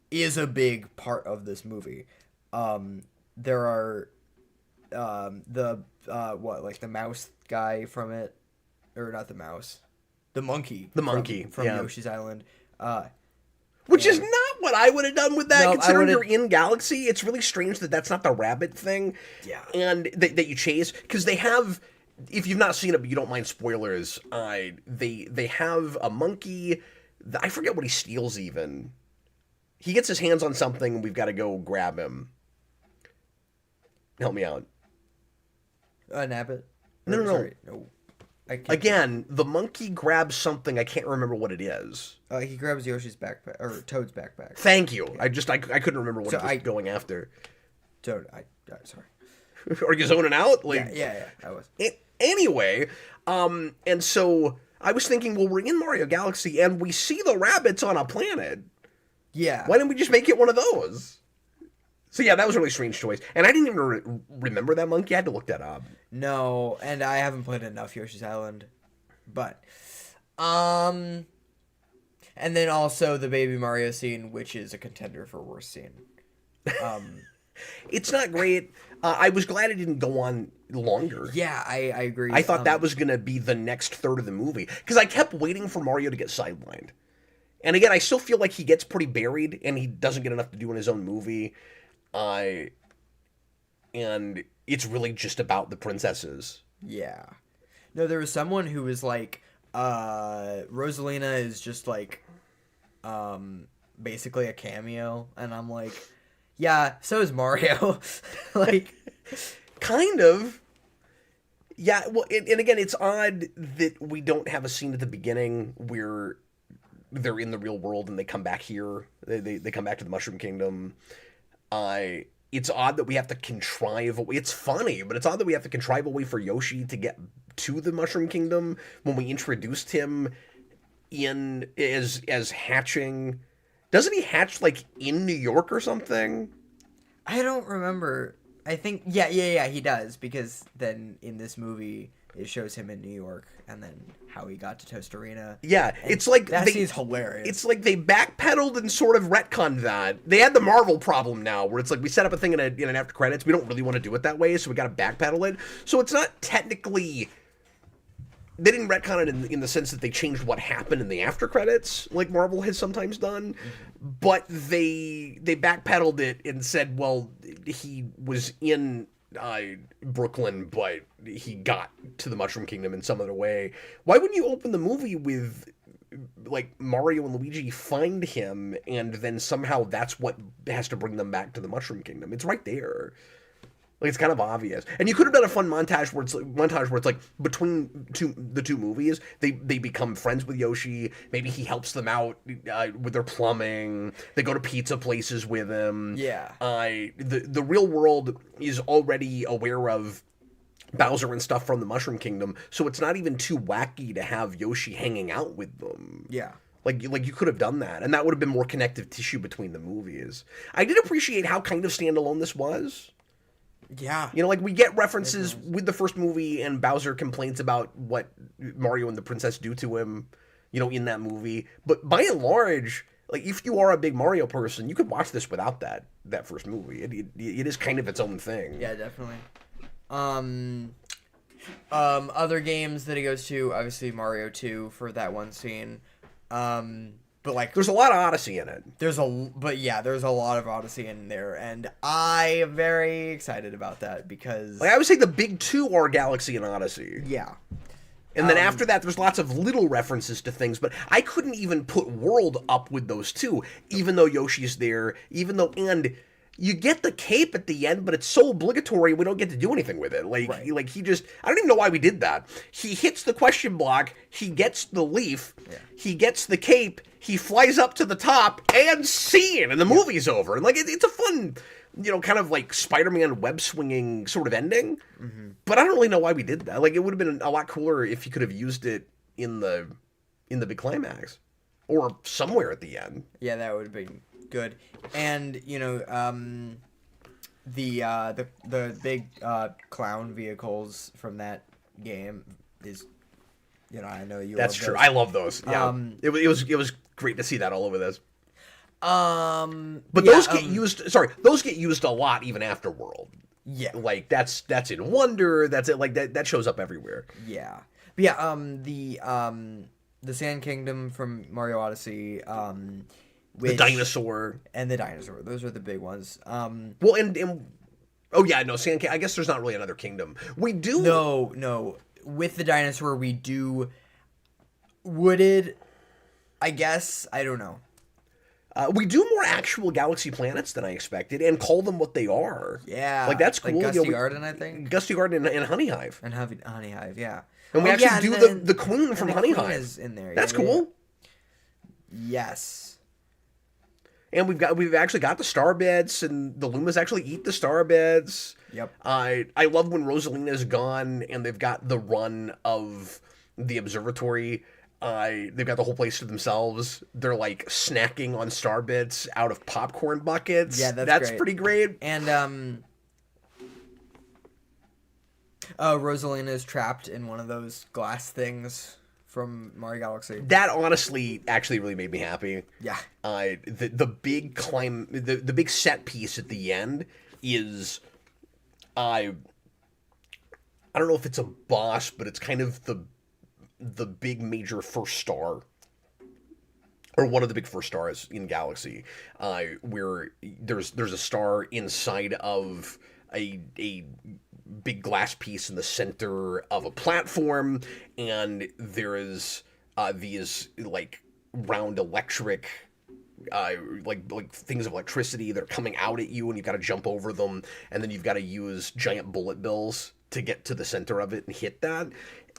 is a big part of this movie. There are the mouse guy from it, or not the mouse, the monkey from Yoshi's Island, which is not what I would have done with that. No, considering you're in Galaxy, it's really strange that that's not the rabbit thing. Yeah, and that you chase, because they have. If you've not seen it, but you don't mind spoilers, they have a monkey. I forget what he steals even. He gets his hands on something and we've got to go grab him. Help me out. Nabbit? No. Sorry. No. Again, the monkey grabs something. I can't remember what it is. He grabs Yoshi's backpack, or Toad's backpack. Thank you. I couldn't remember what it was going after. Toad, sorry. Are you zoning out? Like, yeah, I was. Anyway, and so I was thinking, well, we're in Mario Galaxy and we see the rabbits on a planet. Yeah. Why didn't we just make it one of those? So yeah, that was a really strange choice. And I didn't even remember that monkey. I had to look that up. No, and I haven't played enough Yoshi's Island. But, and then also the Baby Mario scene, which is a contender for worst scene. It's not great. I was glad it didn't go on longer. Yeah, I agree. I thought that was going to be the next third of the movie. Because I kept waiting for Mario to get sidelined. And again, I still feel like he gets pretty buried, and he doesn't get enough to do in his own movie. And it's really just about the princesses. Yeah. No, there was someone who was like, Rosalina is just like, basically a cameo. And I'm like, yeah, so is Mario. Like, kind of. Yeah, well, and again, it's odd that we don't have a scene at the beginning where they're in the real world and they come back here. They come back to the Mushroom Kingdom. It's odd that we have to contrive. It's funny, but it's odd that we have to contrive a way for Yoshi to get to the Mushroom Kingdom when we introduced him in as hatching. Doesn't he hatch like in New York or something? I don't remember. I think yeah, he does, because then in this movie it shows him in New York and then how he got to Toast Arena. Yeah, it's like that scene's hilarious. It's like they backpedaled and sort of retconned that. They had the Marvel problem now, where it's like we set up a thing in an after credits. We don't really want to do it that way, so we got to backpedal it. So it's not technically. They didn't retcon it in the sense that they changed what happened in the after credits, like Marvel has sometimes done, but they backpedaled it and said, well, he was in Brooklyn, but he got to the Mushroom Kingdom in some other way. Why wouldn't you open the movie with like Mario and Luigi find him, and then somehow that's what has to bring them back to the Mushroom Kingdom? It's right there. Like, it's kind of obvious. And you could have done a fun montage where it's like between the two movies, they become friends with Yoshi. Maybe he helps them out with their plumbing. They go to pizza places with him. Yeah. The real world is already aware of Bowser and stuff from the Mushroom Kingdom, so it's not even too wacky to have Yoshi hanging out with them. Yeah. Like you could have done that, and that would have been more connective tissue between the movies. I did appreciate how kind of standalone this was. Yeah. You know, like, we get references with the first movie, and Bowser complains about what Mario and the princess do to him, you know, in that movie. But by and large, like, if you are a big Mario person, you could watch this without that first movie. It is kind of its own thing. Yeah, definitely. Other games that he goes to, obviously Mario 2 for that one scene. But like, there's a lot of Odyssey in it. There's a lot of Odyssey in there, and I am very excited about that because, like, I would say the big two are Galaxy and Odyssey. Yeah. And then after that, there's lots of little references to things, but I couldn't even put World up with those two, even though Yoshi's there, and you get the cape at the end, but it's so obligatory we don't get to do anything with it. Like, right. like he just, I don't even know why we did that. He hits the question block, he gets the leaf, he gets the cape, he flies up to the top, and scene, and the movie's over. And like, it's a fun, you know, kind of like Spider-Man web-swinging sort of ending. Mm-hmm. But I don't really know why we did that. Like, it would have been a lot cooler if you could have used it in the big climax, or somewhere at the end. Yeah, that would have been good. And you know, the big clown vehicles from that game is, you know, I know you. That's love true. those. I love those. Yeah, it was great to see that all over this. But those get used. Sorry, those get used a lot even after World. Yeah, like that's in Wonder. That's it. Like that shows up everywhere. Yeah, but yeah. The Sand Kingdom from Mario Odyssey. The dinosaur. And the dinosaur. Those are the big ones. Well, and oh yeah, no, Sand Kingdom. I guess there's not really another kingdom. We do. No. With the dinosaur, we do wooded. I guess, I don't know. We do more actual galaxy planets than I expected, and call them what they are. Yeah, like that's cool. Like Gusty Garden, I think. Gusty Garden and Honey Hive. And Honey Hive, yeah. And we actually do the queen from Honey Hive. Is in there. That's cool. Yes. And we've actually got the star bits, and the Lumas actually eat the star bits. Yep. I love when Rosalina's gone, and they've got the run of the observatory. They've got the whole place to themselves. They're like snacking on star bits out of popcorn buckets. Yeah, that's great. Pretty great. And Rosalina is trapped in one of those glass things from Mario Galaxy. That honestly actually really made me happy. Yeah. The big set piece at the end is I don't know if it's a boss, but it's kind of the big major first star, or one of the big first stars in Galaxy, where there's a star inside of a big glass piece in the center of a platform, and there is these like round electric like things of electricity that are coming out at you, and you've got to jump over them, and then you've got to use giant bullet bills to get to the center of it and hit that.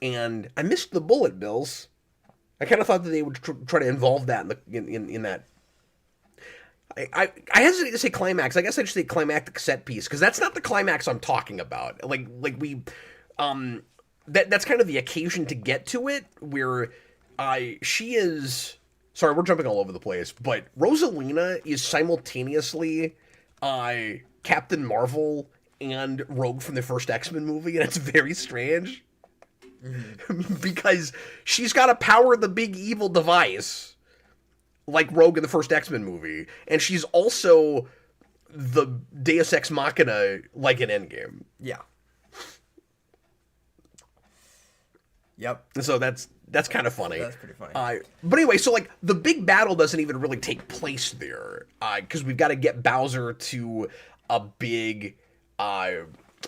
And I missed the bullet bills. I kind of thought that they would try to involve that in that. I hesitate to say climax. I guess I should say climactic set piece, because that's not the climax I'm talking about. That's kind of the occasion to get to it, where she is. Sorry, we're jumping all over the place, but Rosalina is simultaneously Captain Marvel and Rogue from the first X-Men movie, and it's very strange. Mm-hmm. Because she's got to power the big evil device like Rogue in the first X-Men movie, and she's also the Deus Ex Machina like in Endgame. Yeah. Yep. So that's kind of funny. That's pretty funny. But anyway, so like the big battle doesn't even really take place there, because we've got to get Bowser to a big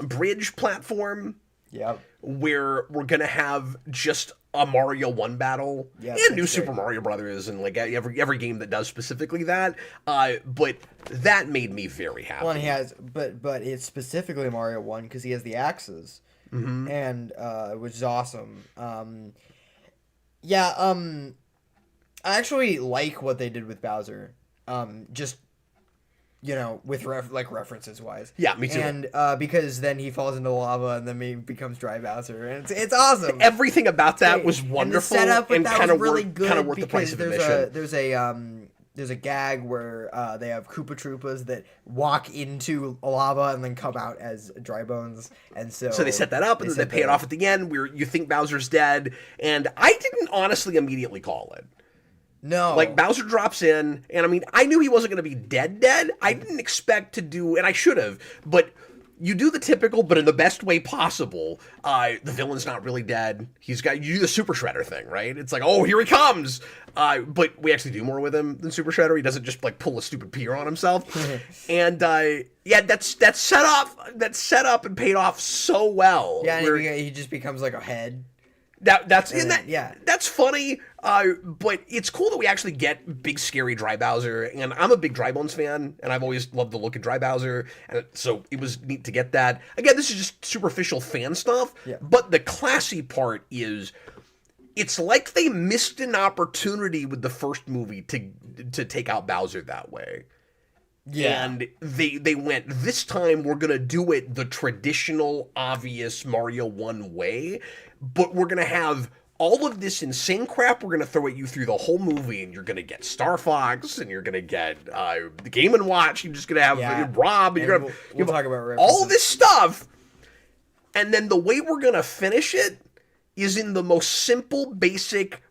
bridge platform. Yep. Where we're gonna have just a Mario 1 battle, and New Super Mario Brothers, and like every game that does specifically that. But that made me very happy. Well, and he has, but it's specifically Mario 1 because he has the axes, and which is awesome. I actually like what they did with Bowser. Just. You know, with references wise. Yeah, me too. And because then he falls into the lava and then he becomes Dry Bowser, and it's awesome. Everything about that was wonderful, and the setup and kind of really good. Kind of worth the price of admission. There's a gag where they have Koopa Troopas that walk into lava and then come out as dry bones, and so they set that up and then they pay it off at the end where you think Bowser's dead, and I didn't honestly immediately call it. No. Like, Bowser drops in, and I mean, I knew he wasn't going to be dead. I didn't expect to do, and I should have, but you do the typical, but in the best way possible. The villain's not really dead. You do the Super Shredder thing, right? It's like, oh, here he comes! But we actually do more with him than Super Shredder. He doesn't just, like, pull a stupid pier on himself. And, that's set up and paid off so well. Yeah, and he just becomes, like, a head. That's funny, but it's cool that we actually get big scary Dry Bowser, and I'm a big Dry Bones fan, and I've always loved the look of Dry Bowser, and so it was neat to get that. Again, this is just superficial fan stuff, but the classy part is, it's like they missed an opportunity with the first movie to take out Bowser that way. Yeah. And they went, this time we're going to do it the traditional, obvious Mario 1 way, but we're going to have all of this insane crap we're going to throw at you through the whole movie, and you're going to get Star Fox, and you're going to get the Game & Watch, you're just going to have Rob, and you're going to we'll talk about references. All this stuff, and then the way we're going to finish it is in the most simple, basic,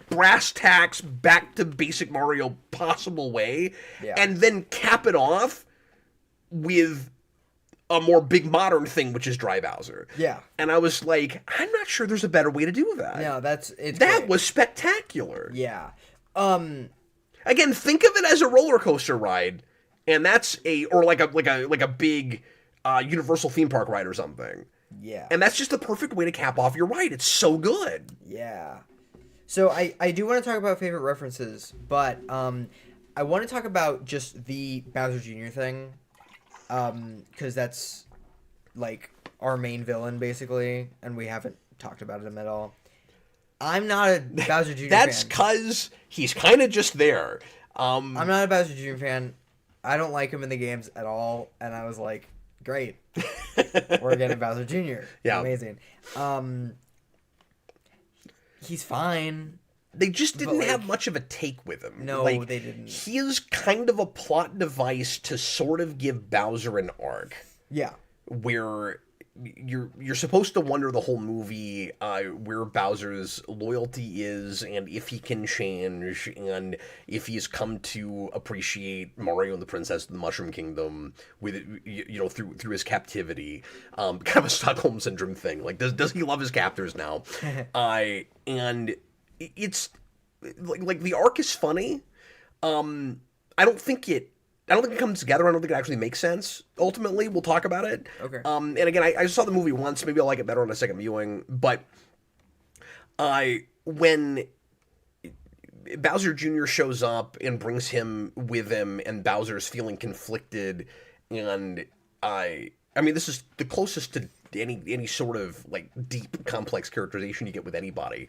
brass tacks, back to basic Mario possible way, and then cap it off with a more big modern thing, which is Dry Bowser. Yeah. And I was like, I'm not sure there's a better way to do that. No, that great. Was spectacular. Yeah. Again, think of it as a roller coaster ride, and that's like a big Universal theme park ride or something. Yeah. And that's just the perfect way to cap off your ride. It's so good. Yeah. So I do want to talk about favorite references, but I want to talk about just the Bowser Jr. thing. Because that's, like, our main villain, basically, and we haven't talked about him at all. I'm not a Bowser Jr. That's fan. because he's kind of just there. I'm not a Bowser Jr. fan. I don't like him in the games at all, and I was like, great. We're getting Bowser Jr. Yeah. Amazing. He's fine. They just didn't like, have much of a take with him. No, like, they didn't. He is kind of a plot device to sort of give Bowser an arc. Yeah. Where you're supposed to wonder the whole movie where Bowser's loyalty is, and if he can change, and if he's come to appreciate Mario and the Princess of the Mushroom Kingdom with through his captivity, kind of a Stockholm syndrome thing. Like, does he love his captors now? And it's like the arc is funny. I don't think it comes together. I don't think it actually makes sense. Ultimately, we'll talk about it. Okay. And again, I saw the movie once. Maybe I'll like it better on a second viewing. But when Bowser Jr. shows up and brings him with him, and Bowser's feeling conflicted, and I mean, this is the closest to any sort of like deep, complex characterization you get with anybody.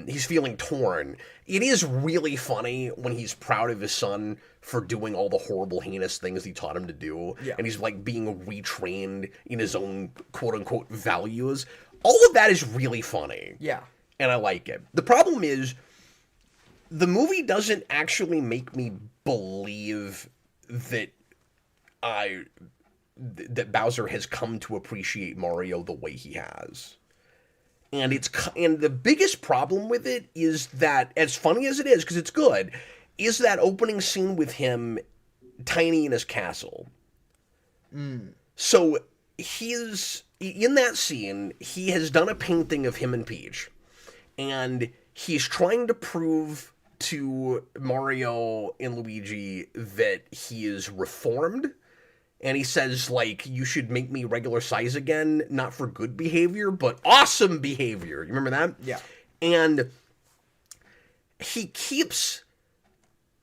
He's feeling torn. It is really funny when he's proud of his son for doing all the horrible, heinous things he taught him to do, and he's like being retrained in his own quote unquote values. All of that is really funny. Yeah. And I like it. The problem is, the movie doesn't actually make me believe that that Bowser has come to appreciate Mario the way he has. And the biggest problem with it is that, as funny as it is, because it's good, is that opening scene with him tiny in his castle. So in that scene, he has done a painting of him and Peach, and he's trying to prove to Mario and Luigi that he is reformed. And he says, like, you should make me regular size again, not for good behavior, but awesome behavior. You remember that? Yeah. And he keeps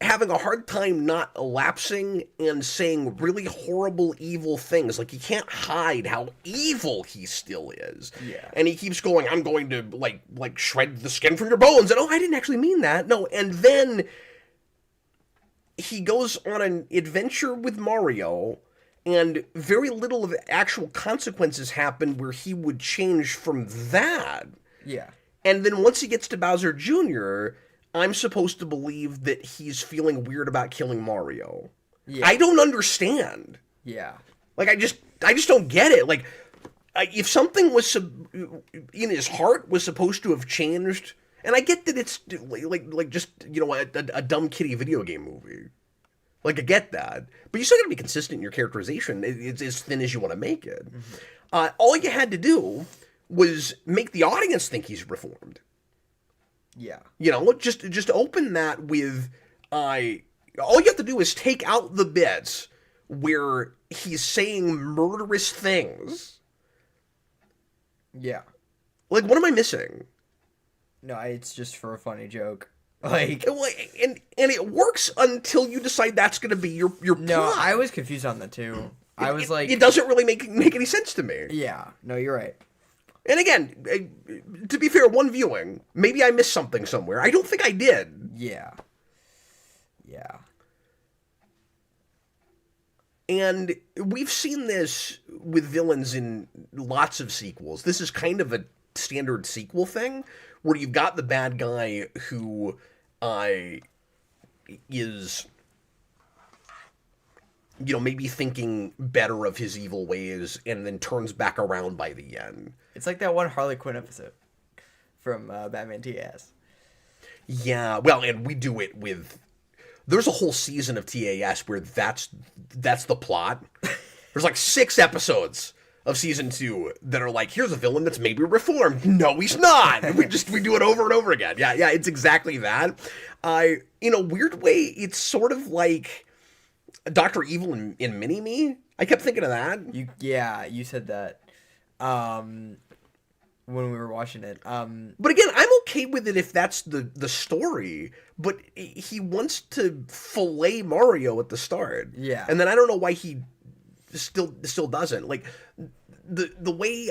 having a hard time not elapsing and saying really horrible, evil things. Like, he can't hide how evil he still is. Yeah. And he keeps going, I'm going to, like shred the skin from your bones. And, oh, I didn't actually mean that. No, and then he goes on an adventure with Mario, and very little of actual consequences happen where he would change from that. Yeah. And then once he gets to Bowser Jr., I'm supposed to believe that he's feeling weird about killing Mario. Yeah. I don't understand. Yeah. Like, I just don't get it. Like, if something was in his heart was supposed to have changed, and I get that it's like just, a dumb kiddie video game movie. Like, I get that. But you still got to be consistent in your characterization. It's as thin as you want to make it. Mm-hmm. All you had to do was make the audience think he's reformed. Yeah. Just open that with... all you have to do is take out the bits where he's saying murderous things. Yeah. Like, what am I missing? No, it's just for a funny joke. Like, and it works until you decide that's going to be your plot. No, I was confused on that too. I was like, it doesn't really make any sense to me. Yeah, no, you're right. And again, to be fair, one viewing, maybe I missed something somewhere. I don't think I did. Yeah. Yeah. And we've seen this with villains in lots of sequels. This is kind of a standard sequel thing, where you've got the bad guy who is, maybe thinking better of his evil ways and then turns back around by the end. It's like that one Harley Quinn episode from Batman TAS. Yeah, well, and we do it with... There's a whole season of TAS where that's the plot. There's like 6 episodes of season 2 that are like, here's a villain that's maybe reformed. No, he's not. We do it over and over again. Yeah, it's exactly that. In a weird way, it's sort of like Dr. Evil in Mini-Me. I kept thinking of that. You said that when we were watching it. But again, I'm okay with it if that's the story. But he wants to fillet Mario at the start. Yeah. And then I don't know why he still doesn't. Like, the way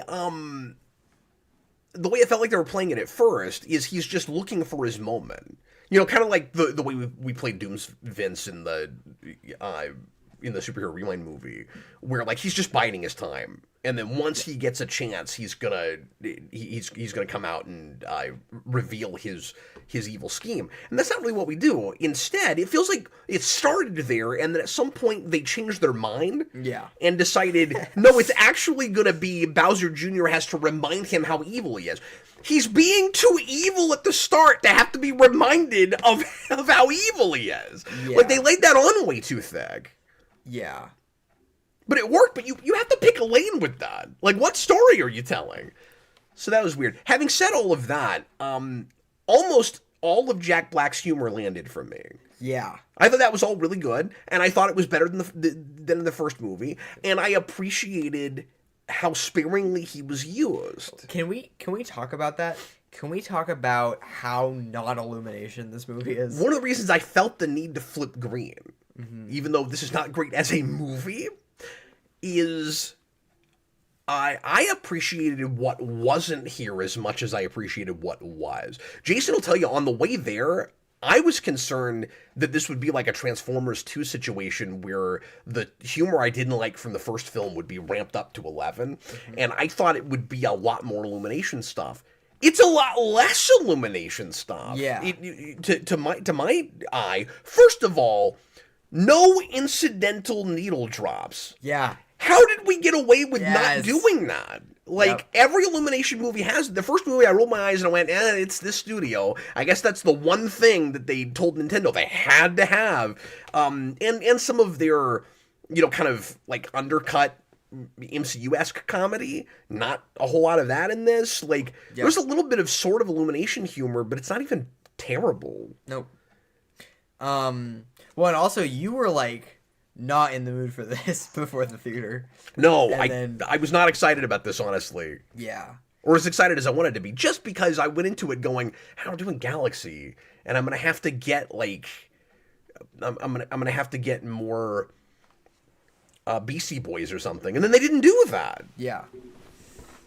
it felt like they were playing it at first is he's just looking for his moment. kind of like the way we played Doom's Vince in the Superhero Rewind movie, where like he's just biding his time, and then once he gets a chance, he's gonna come out and reveal his evil scheme. And that's not really what we do. Instead, it feels like it started there, and then at some point they changed their mind, and decided no, it's actually gonna be Bowser Jr. has to remind him how evil he is. He's being too evil at the start to have to be reminded of how evil he is. Yeah. Like they laid that on way too thick. Yeah. But it worked, but you have to pick a lane with that. Like, what story are you telling? So that was weird. Having said all of that, almost all of Jack Black's humor landed from me. Yeah. I thought that was all really good, and I thought it was better than in the first movie, and I appreciated how sparingly he was used. Can we talk about that? Can we talk about how not Illumination this movie is? One of the reasons I felt the need to flip green, even though this is not great as a movie, is I appreciated what wasn't here as much as I appreciated what was. Jayson will tell you on the way there, I was concerned that this would be like a Transformers 2 situation where the humor I didn't like from the first film would be ramped up to 11, and I thought it would be a lot more Illumination stuff. It's a lot less Illumination stuff. Yeah. To my eye, first of all, no incidental needle drops. Yeah. How did we get away with not doing that? Like, every Illumination movie has. The first movie, I rolled my eyes and I went, it's this studio. I guess that's the one thing that they told Nintendo they had to have. And some of their, kind of, like, undercut MCU-esque comedy. Not a whole lot of that in this. Like, there's a little bit of sort of Illumination humor, but it's not even terrible. Nope. Well, and also, you were, like, not in the mood for this before the theater. No, I was not excited about this, honestly. Yeah. Or as excited as I wanted to be, just because I went into it going, how am I doing Galaxy? And I'm going to have to get, like, I'm gonna have to get more BC Boys or something. And then they didn't do that. Yeah.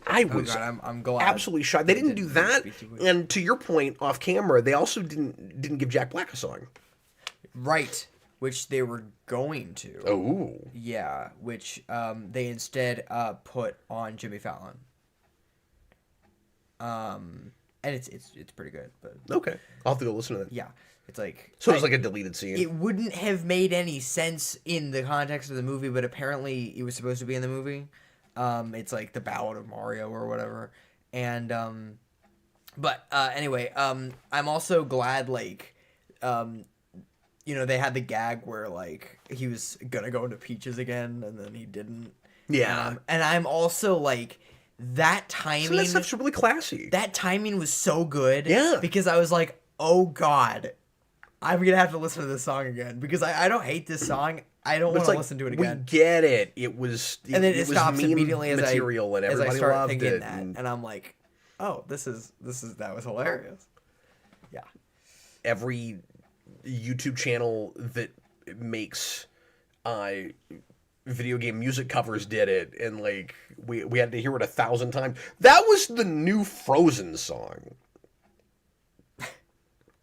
I was I'm glad. absolutely shocked. They didn't do that. And to your point, off camera, they also didn't give Jack Black a song. Right. Which they were going to. Oh. Yeah, which they instead put on Jimmy Fallon. And it's pretty good, but okay, I'll have to go listen to that. Yeah, it's like so it's like a deleted scene. It wouldn't have made any sense in the context of the movie, but apparently it was supposed to be in the movie. It's like the Ballad of Mario or whatever, and but anyway, I'm also glad like they had the gag where, like, he was gonna go into Peaches again, and then he didn't. Yeah. And I'm also, like, that timing... So that stuff's really classy. That timing was so good. Yeah. Because I was like, oh, God, I'm gonna have to listen to this song again. Because I don't hate this song. I don't want to listen to it again. We get it. It was and then it stops immediately material, and as I everybody start loved thinking it. that. And I'm like, oh, that was hilarious. Yeah. Every YouTube channel that makes video game music covers did it, and like we had to hear it 1,000 times. That was the new Frozen song.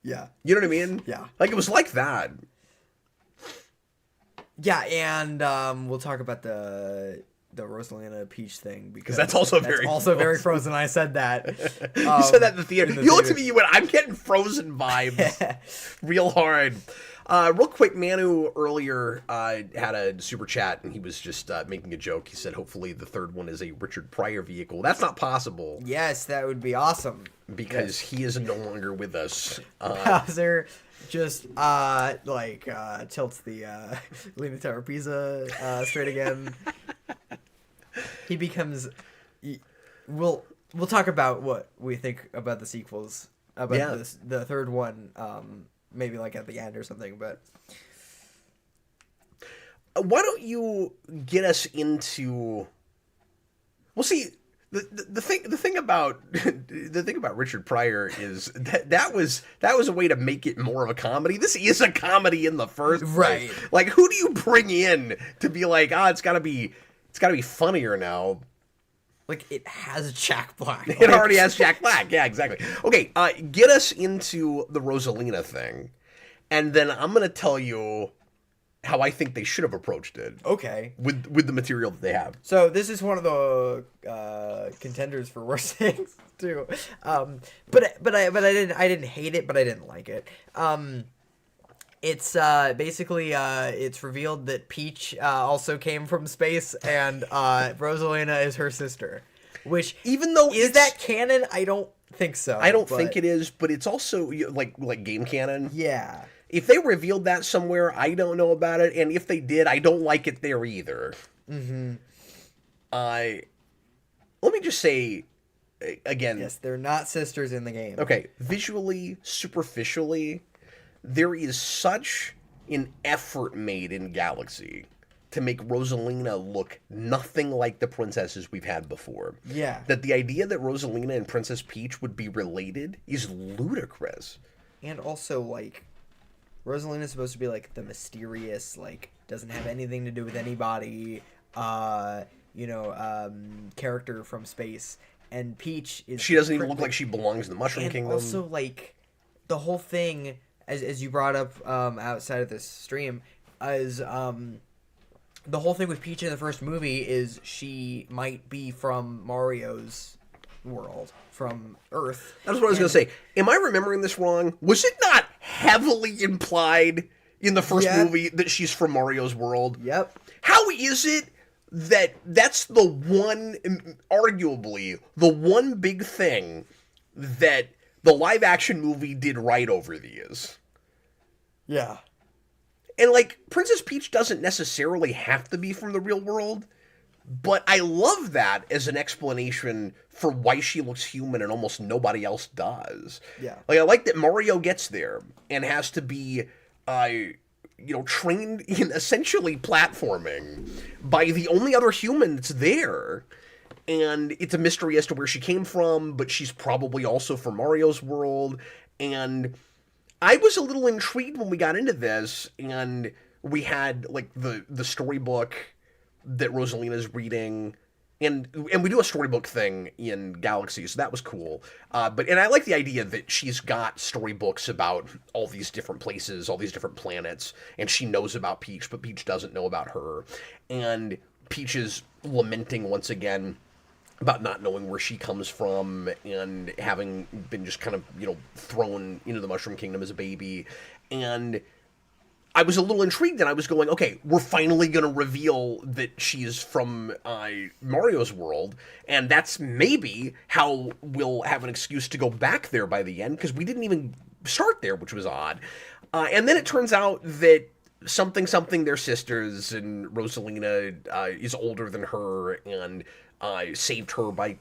Yeah. You know what I mean? Yeah. Like, it was like that. Yeah, and we'll talk about the Rosalina Peach thing because that's also very Frozen. I said that. You said that in the theater. You looked at me, you went, I'm getting Frozen vibes real hard. Real quick, Manu earlier had a super chat, and he was just making a joke. He said, hopefully the third one is a Richard Pryor vehicle. That's not possible. Yes, that would be awesome. Because he is no longer with us. Bowser just tilts the Leaning Tower of Pisa straight again. He becomes... We'll talk about what we think about the sequels. About the third one, maybe like at the end or something, but... Why don't you get us into... Well, see... The thing about Richard Pryor is that was a way to make it more of a comedy. This is a comedy in the first place. Right. Like, who do you bring in to be like, it's gotta be funnier now? Like, it has Jack Black. It already has Jack Black. Yeah, exactly. Okay, get us into the Rosalina thing, and then I'm going to tell you how I think they should have approached it. Okay. With the material that they have. So this is one of the contenders for worst things too. But I didn't hate it, but I didn't like it. It's basically it's revealed that Peach also came from space, and Rosalina is her sister. Which, even though is that canon? I don't think so. I don't think it is, but it's also like game canon. Yeah. If they revealed that somewhere, I don't know about it, and if they did, I don't like it there either. Mm-hmm. Let me just say, again... Yes, they're not sisters in the game. Okay, visually, superficially, there is such an effort made in Galaxy to make Rosalina look nothing like the princesses we've had before. Yeah. That the idea that Rosalina and Princess Peach would be related is ludicrous. And also, like... Rosalina's supposed to be, like, the mysterious, like, doesn't have anything to do with anybody, character from space. And Peach is... She doesn't even look like she belongs in the Mushroom Kingdom. And also, like, the whole thing, as you brought up outside of this stream, is the whole thing with Peach in the first movie is she might be from Mario's world, from Earth. That's what I was going to say. Am I remembering this wrong? Was it not heavily implied in the first movie that she's from Mario's world? Yep. How is it that that's the one, arguably, the one big thing that the live-action movie did right over these? Yeah. And, like, Princess Peach doesn't necessarily have to be from the real world, but I love that as an explanation for why she looks human and almost nobody else does. Yeah. Like, I like that Mario gets there and has to be, trained in essentially platforming by the only other human that's there. And it's a mystery as to where she came from, but she's probably also from Mario's world. And I was a little intrigued when we got into this, and we had, like, the storybook that Rosalina's reading, and we do a storybook thing in Galaxy, so that was cool. And I like the idea that she's got storybooks about all these different places, all these different planets, and she knows about Peach, but Peach doesn't know about her. And Peach is lamenting once again about not knowing where she comes from and having been just kind of, thrown into the Mushroom Kingdom as a baby. And I was a little intrigued, and I was going, okay, we're finally going to reveal that she's from Mario's world, and that's maybe how we'll have an excuse to go back there by the end, because we didn't even start there, which was odd. And then it turns out that something, they're sisters, and Rosalina is older than her, and saved her by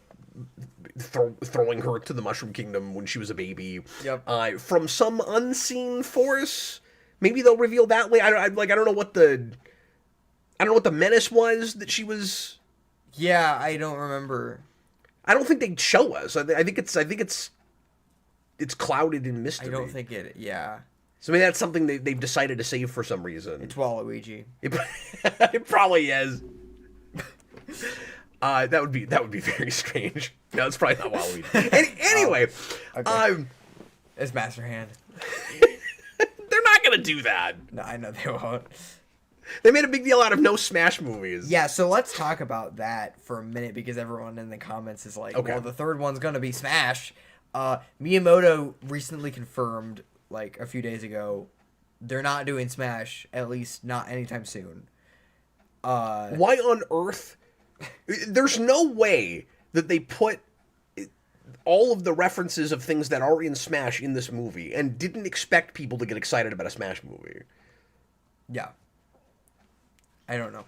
throwing her to the Mushroom Kingdom when she was a baby. Yep. From some unseen force. Maybe they'll reveal that later. I don't know what the menace was that she was. Yeah, I don't remember. I don't think they'd show us. I think it's clouded in mystery. I don't think it. Yeah. So maybe that's something they've decided to save for some reason. It's Waluigi. It probably is. That would be very strange. No, it's probably not Waluigi. Anyway, Okay. It's Master Hand. They're not gonna do that. No, I know they won't. They made a big deal out of no Smash movies. Yeah, so let's talk about that for a minute, because everyone in the comments is like, okay, well, the third one's gonna be Smash. Miyamoto recently confirmed, like, a few days ago, they're not doing Smash, at least not anytime soon. Why on earth? There's no way that they put all of the references of things that are in Smash in this movie and didn't expect people to get excited about a Smash movie. Yeah. I don't know.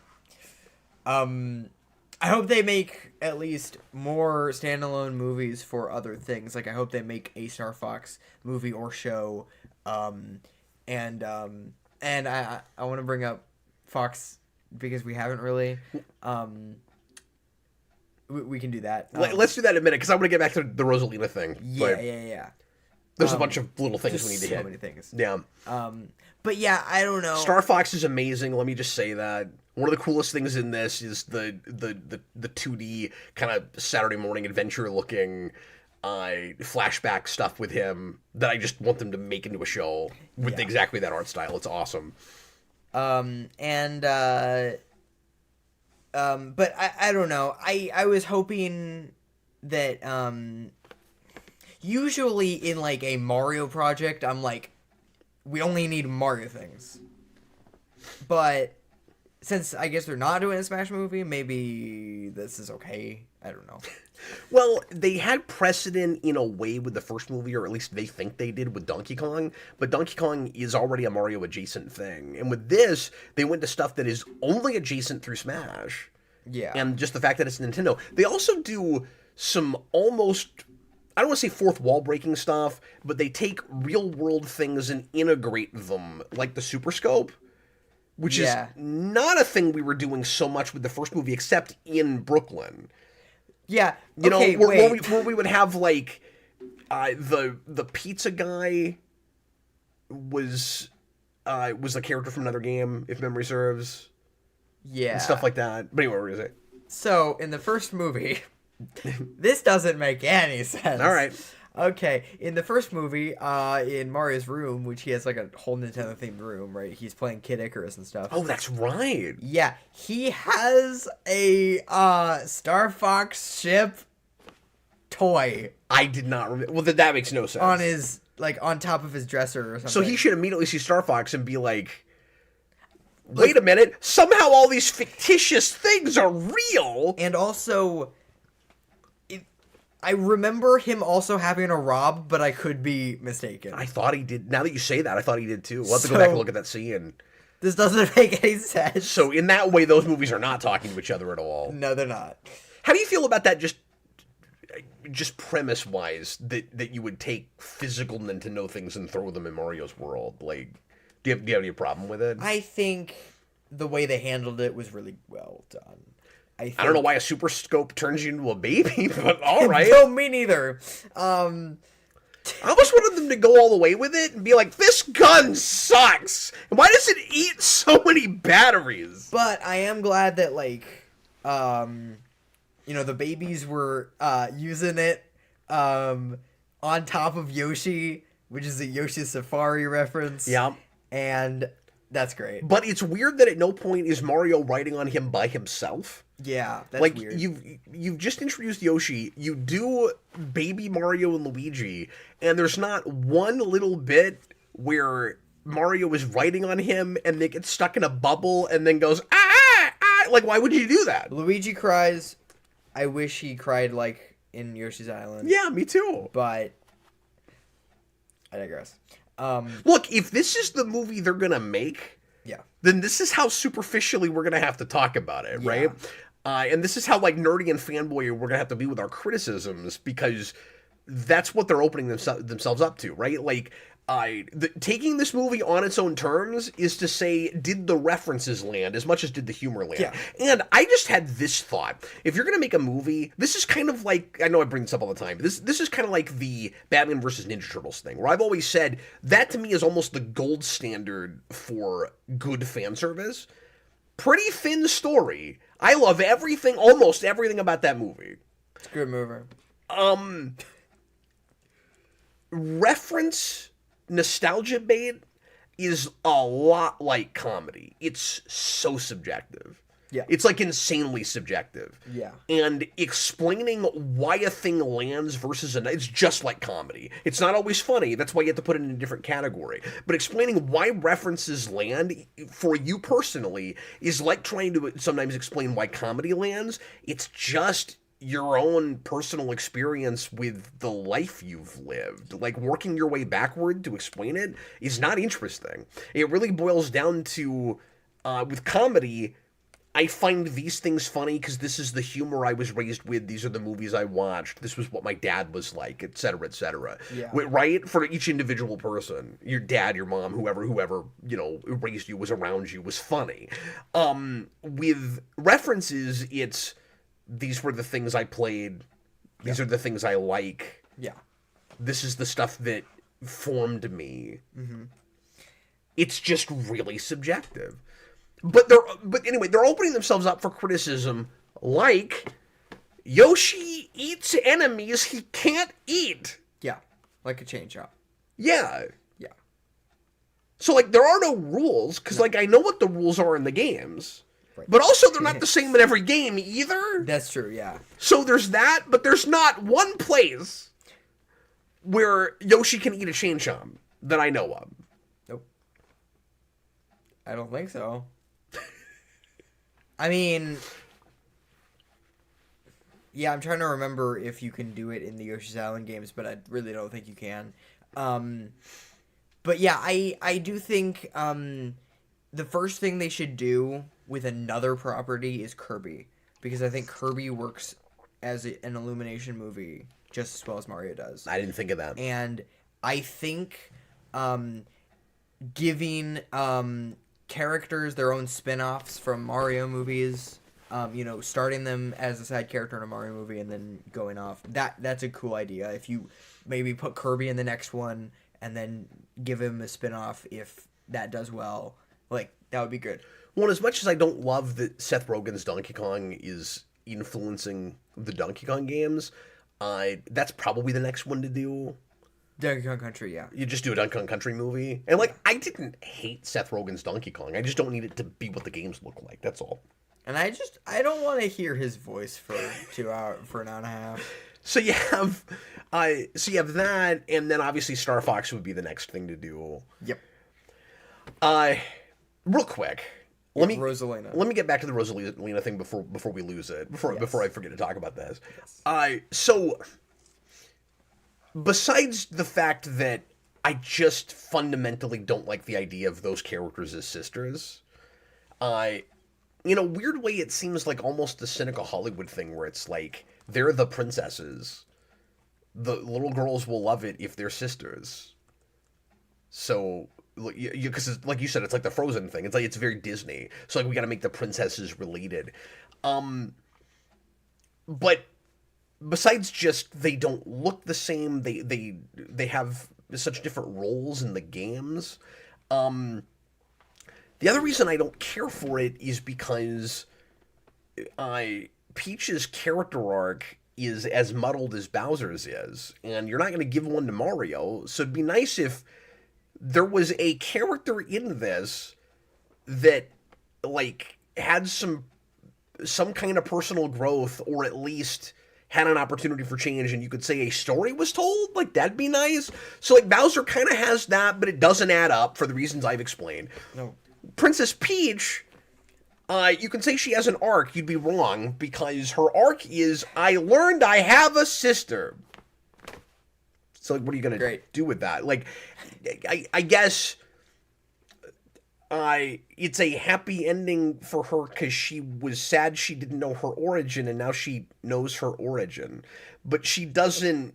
I hope they make at least more standalone movies for other things. Like, I hope they make a Star Fox movie or show. And I want to bring up Fox because we haven't really. We can do that. Let's do that in a minute, because I want to get back to the Rosalina thing. Yeah. There's a bunch of little things we need to hit. So many things. Yeah. But yeah, I don't know. Star Fox is amazing. Let me just say that. One of the coolest things in this is the 2D kind of Saturday morning adventure looking flashback stuff with him that I just want them to make into a show with exactly that art style. It's awesome. But I don't know. I was hoping that usually in like a Mario project, I'm like, we only need Mario things. But since I guess they're not doing a Smash movie, maybe this is okay. I don't know. Well, they had precedent in a way with the first movie, or at least they think they did with Donkey Kong, but Donkey Kong is already a Mario adjacent thing. And with this, they went to stuff that is only adjacent through Smash. Yeah. And just the fact that it's Nintendo. They also do some almost, I don't want to say fourth wall breaking stuff, but they take real world things and integrate them, like the Super Scope, which is not a thing we were doing so much with the first movie, except in Brooklyn. Yeah, you know, where we would have like the pizza guy was a character from another game, if memory serves. Yeah, and stuff like that. But anyway, what were you gonna say? So in the first movie, this doesn't make any sense. All right. Okay, in the first movie, in Mario's room, which he has like a whole Nintendo themed room, right? He's playing Kid Icarus and stuff. Oh, that's right. Yeah, he has a Star Fox ship toy. I did not remember. Well, that makes no sense. On his on top of his dresser or something. So he should immediately see Star Fox and be like, wait a minute, somehow all these fictitious things are real. And also, I remember him also having a Rob, but I could be mistaken. I thought he did. Now that you say that, I thought he did too. We'll have to go back and look at that scene. This doesn't make any sense. So in that way, those movies are not talking to each other at all. No, they're not. How do you feel about that just premise-wise, that you would take physical Nintendo things and throw them in Mario's world? Like, do you have any problem with it? I think the way they handled it was really well done. I don't know why a Super Scope turns you into a baby, but all right. No, me neither. I almost wanted them to go all the way with it and be like, this gun sucks. Why does it eat so many batteries? But I am glad that, like, the babies were using it on top of Yoshi, which is a Yoshi Safari reference. Yeah. And that's great. But it's weird that at no point is Mario riding on him by himself. Yeah, that's like, weird. You've just introduced Yoshi. You do baby Mario and Luigi, and there's not one little bit where Mario is riding on him and they get stuck in a bubble and then goes, ah! Like, why would you do that? Luigi cries. I wish he cried, like, in Yoshi's Island. Yeah, me too. But I digress. Look, if this is the movie they're gonna make, then this is how superficially we're gonna have to talk about it, right? And this is how, like, nerdy and fanboy we're gonna have to be with our criticisms, because that's what they're opening themselves up to, right? Like, taking this movie on its own terms is to say, did the references land as much as did the humor land? Yeah. And I just had this thought. If you're going to make a movie, this is kind of like, I know I bring this up all the time, but this is kind of like the Batman versus Ninja Turtles thing, where I've always said that to me is almost the gold standard for good fan service. Pretty thin story. I love almost everything about that movie. It's a good movie. Reference nostalgia bait is a lot like comedy. It's so subjective. Yeah. It's like insanely subjective. Yeah. And explaining why a thing lands versus it's just like comedy. It's not always funny. That's why you have to put it in a different category. But explaining why references land for you personally is like trying to sometimes explain why comedy lands. It's just your own personal experience with the life you've lived. Like, working your way backward to explain it is not interesting. It really boils down to, with comedy, I find these things funny because this is the humor I was raised with. These are the movies I watched. This was what my dad was like, etc., etc. Yeah. Right? For each individual person, your dad, your mom, whoever, raised you, was around you, was funny. With references, it's, these were the things I played. These are the things I like. Yeah. This is the stuff that formed me. Mm-hmm. It's just really subjective. But anyway, they're opening themselves up for criticism, like Yoshi eats enemies he can't eat. Yeah, like a chain chomp. Yeah. Yeah. So, like, there are no rules, because, like, I know what the rules are in the games. Right. But also, they're not the same in every game, either. That's true, yeah. So there's that, but there's not one place where Yoshi can eat a chain chomp that I know of. Nope. I don't think so. I mean... Yeah, I'm trying to remember if you can do it in the Yoshi's Island games, but I really don't think you can. But yeah, I do think the first thing they should do with another property is Kirby. Because I think Kirby works as an Illumination movie just as well as Mario does. I didn't think of that. And I think giving characters their own spin-offs from Mario movies... starting them as a side character in a Mario movie and then going off. That's a cool idea. If you maybe put Kirby in the next one and then give him a spin-off if that does well, like, that would be good. Well, as much as I don't love that Seth Rogen's Donkey Kong is influencing the Donkey Kong games, that's probably the next one to do. Donkey Kong Country, yeah. You just do a Donkey Kong Country movie. And, like, I didn't hate Seth Rogen's Donkey Kong. I just don't need it to be what the games look like. That's all. And I don't want to hear his voice for an hour and a half. So you have that, and then obviously Star Fox would be the next thing to do. Yep. Real quick, let me get back to the Rosalina thing before we lose it. Before I forget to talk about this. Yes. So besides the fact that I just fundamentally don't like the idea of those characters as sisters, in a weird way, it seems like almost a cynical Hollywood thing where it's like, they're the princesses. The little girls will love it if they're sisters. So, because like you said, it's like the Frozen thing. It's like, it's very Disney. So, like, we gotta make the princesses related. But besides just they don't look the same, they have such different roles in the games. The other reason I don't care for it is because Peach's character arc is as muddled as Bowser's is, and you're not going to give one to Mario, so it'd be nice if there was a character in this that, like, had some kind of personal growth, or at least had an opportunity for change, and you could say a story was told. Like, that'd be nice. So, like, Bowser kind of has that, but it doesn't add up for the reasons I've explained. No. Princess Peach, you can say she has an arc. You'd be wrong, because her arc is, I learned I have a sister. So, like, what are you going to do with that? Like, I guess it's a happy ending for her because she was sad she didn't know her origin, and now she knows her origin. But it doesn't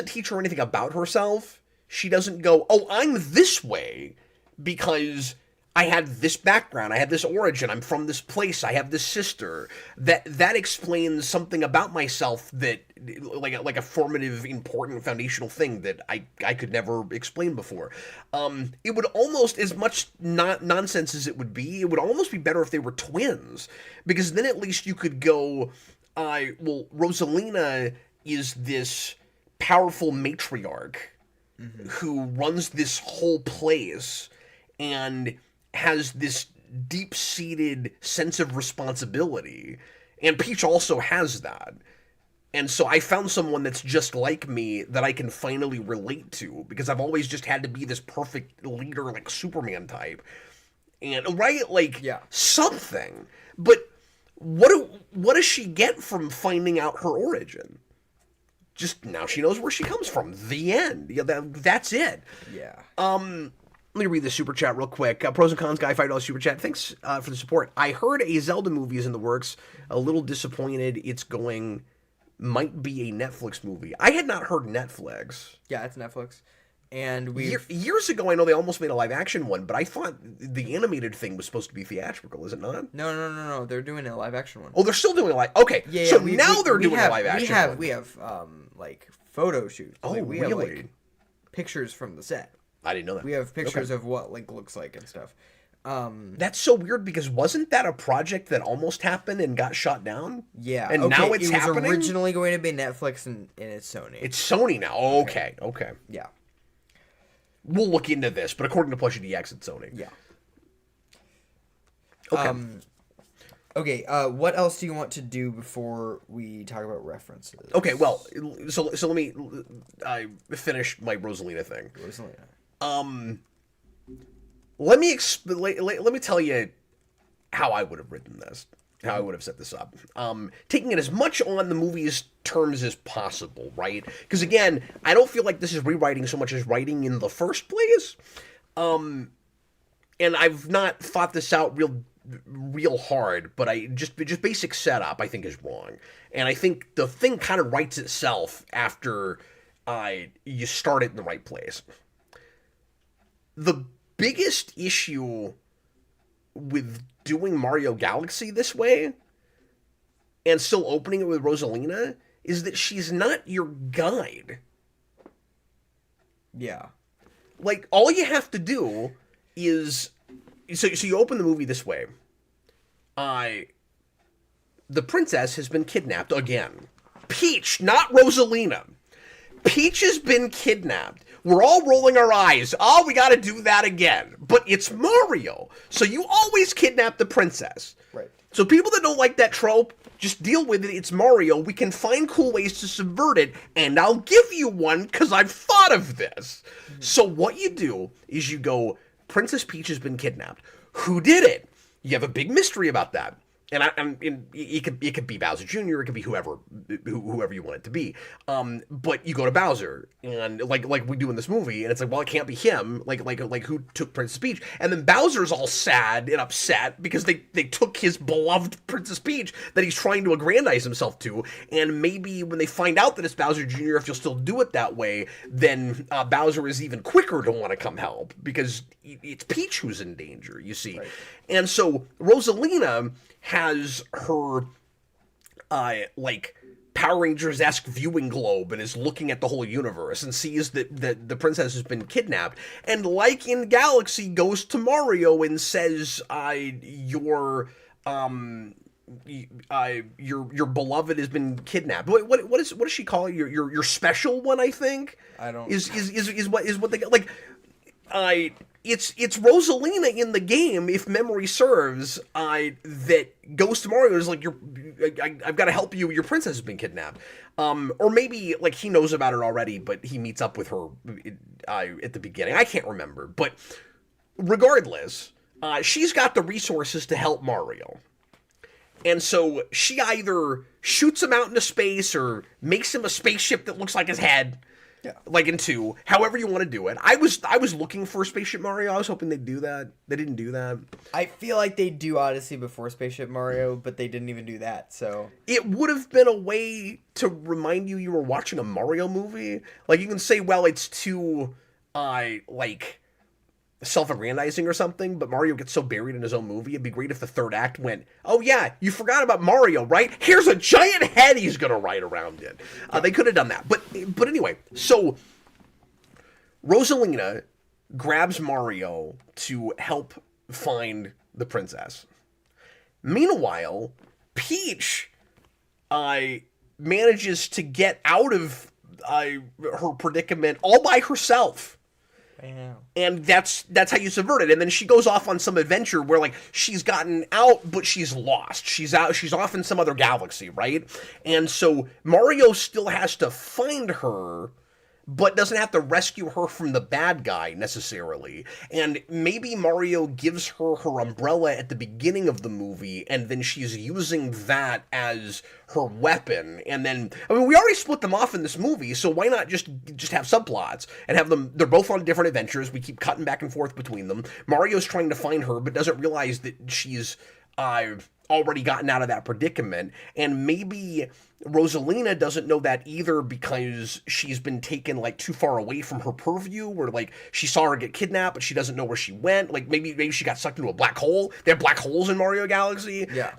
teach her anything about herself. She doesn't go, oh, I'm this way because I had this background, I had this origin, I'm from this place, I have this sister. That explains something about myself that, like a formative, important, foundational thing that I could never explain before. It would almost, as much nonsense as it would almost be better if they were twins, because then at least you could go, well, Rosalina is this powerful matriarch who runs this whole place and has this deep-seated sense of responsibility. And Peach also has that. And so I found someone that's just like me that I can finally relate to, because I've always just had to be this perfect leader, like Superman type. And, right? Like, something. But what does she get from finding out her origin? Just now she knows where she comes from. The end. Yeah, that's it. Yeah. Let me read the super chat real quick. Pros and cons guy, $5 super chat. Thanks for the support. I heard a Zelda movie is in the works. A little disappointed. Might be a Netflix movie. I had not heard Netflix. Yeah, it's Netflix. And years ago, I know they almost made a live action one, but I thought the animated thing was supposed to be theatrical. Is it not? No. They're doing a live action one. Oh, they're still doing a live. Okay, yeah. So now they're doing a live action. We have like photo shoots. Oh, like, we really? have, like, pictures from the set. I didn't know that. We have pictures of what Link looks like and stuff. That's so weird because wasn't that a project that almost happened and got shot down? Yeah, and now it's happening. It was originally going to be Netflix, and it's Sony. It's Sony now. Okay. Yeah. We'll look into this, but according to Plushie DX, it's Sony. Yeah. Okay. Okay. What else do you want to do before we talk about references? Okay. Well, so let me. I finish my Rosalina thing. Rosalina. Let me tell you how I would have written this, how I would have set this up. Taking it as much on the movie's terms as possible, right? Because again, I don't feel like this is rewriting so much as writing in the first place. And I've not thought this out real hard, but I just basic setup I think is wrong. And I think the thing kind of writes itself after you start it in the right place. The biggest issue with doing Mario Galaxy this way and still opening it with Rosalina is that she's not your guide. Yeah. Like, all you have to do is... So you open the movie this way. The princess has been kidnapped again. Peach, not Rosalina. Peach has been kidnapped. We're all rolling our eyes. Oh, we got to do that again. But it's Mario. So you always kidnap the princess. Right. So people that don't like that trope, just deal with it. It's Mario. We can find cool ways to subvert it, and I'll give you one because I've thought of this. Mm-hmm. So what you do is you go, Princess Peach has been kidnapped. Who did it? You have a big mystery about that. And it could be Bowser Jr., it could be whoever you want it to be. But you go to Bowser, and like we do in this movie, and it's like, well, it can't be him. Like who took Princess Peach? And then Bowser's all sad and upset because they took his beloved Princess Peach that he's trying to aggrandize himself to. And maybe when they find out that it's Bowser Jr., if you'll still do it that way, then Bowser is even quicker to want to come help because it's Peach who's in danger. You see, right. And so Rosalina has her Power Rangers-esque viewing globe and is looking at the whole universe and sees that the princess has been kidnapped, and like in Galaxy goes to Mario and says your beloved has been kidnapped. What does she call it? Your special one, I think. I don't is what they like. It's Rosalina in the game, if memory serves, that goes to Mario and is like, I've got to help you, your princess has been kidnapped. Or maybe, like, he knows about it already, but he meets up with her at the beginning. I can't remember. But regardless, she's got the resources to help Mario. And so she either shoots him out into space or makes him a spaceship that looks like his head. Yeah. Like in 2, however you want to do it. I was looking for Spaceship Mario. I was hoping they'd do that. They didn't do that. I feel like they do Odyssey before Spaceship Mario, but they didn't even do that. So it would have been a way to remind you were watching a Mario movie. Like, you can say, well, it's too self-aggrandizing or something, but Mario gets so buried in his own movie. It'd be great if the third act went, oh yeah, you forgot about Mario, right? Here's a giant head he's gonna ride around in. They could have done that. But anyway, so Rosalina grabs Mario to help find the princess. Meanwhile, Peach manages to get out of her predicament all by herself. And that's how you subvert it. And then she goes off on some adventure where, like, she's gotten out, but she's lost. She's off in some other galaxy, right? And so Mario still has to find her, but doesn't have to rescue her from the bad guy necessarily. And maybe Mario gives her her umbrella at the beginning of the movie, and then she's using that as her weapon. And then, I mean, we already split them off in this movie, so why not just have subplots and have them, they're both on different adventures. We keep cutting back and forth between them. Mario's trying to find her, but doesn't realize that she's already gotten out of that predicament. And maybe Rosalina doesn't know that either because she's been taken, like, too far away from her purview, where, like, she saw her get kidnapped, but she doesn't know where she went. Like, maybe she got sucked into a black hole. They have black holes in Mario Galaxy. Yeah.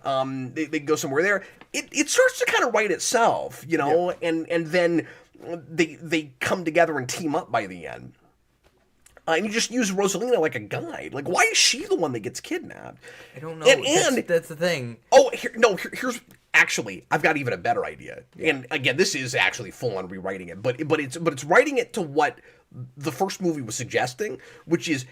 They go somewhere there. It starts to kind of write itself, you know? Yeah. And then they come together and team up by the end. And you just use Rosalina like a guide. Like, why is she the one that gets kidnapped? I don't know. And that's the thing. Oh, here's actually, I've got even a better idea. Yeah. And again, this is actually full on rewriting it, but it's writing it to what the first movie was suggesting, which is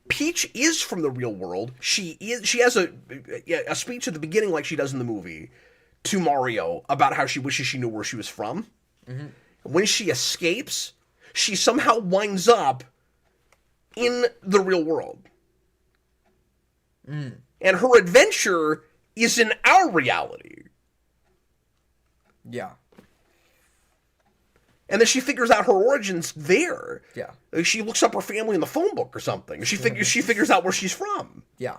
Peach is from the real world. She has a speech at the beginning, like she does in the movie, to Mario about how she wishes she knew where she was from. Mm-hmm. When she escapes, she somehow winds up in the real world. And her adventure is in our reality. Yeah. And then she figures out her origins there. Yeah. She looks up her family in the phone book or something. She figures out where she's from. Yeah.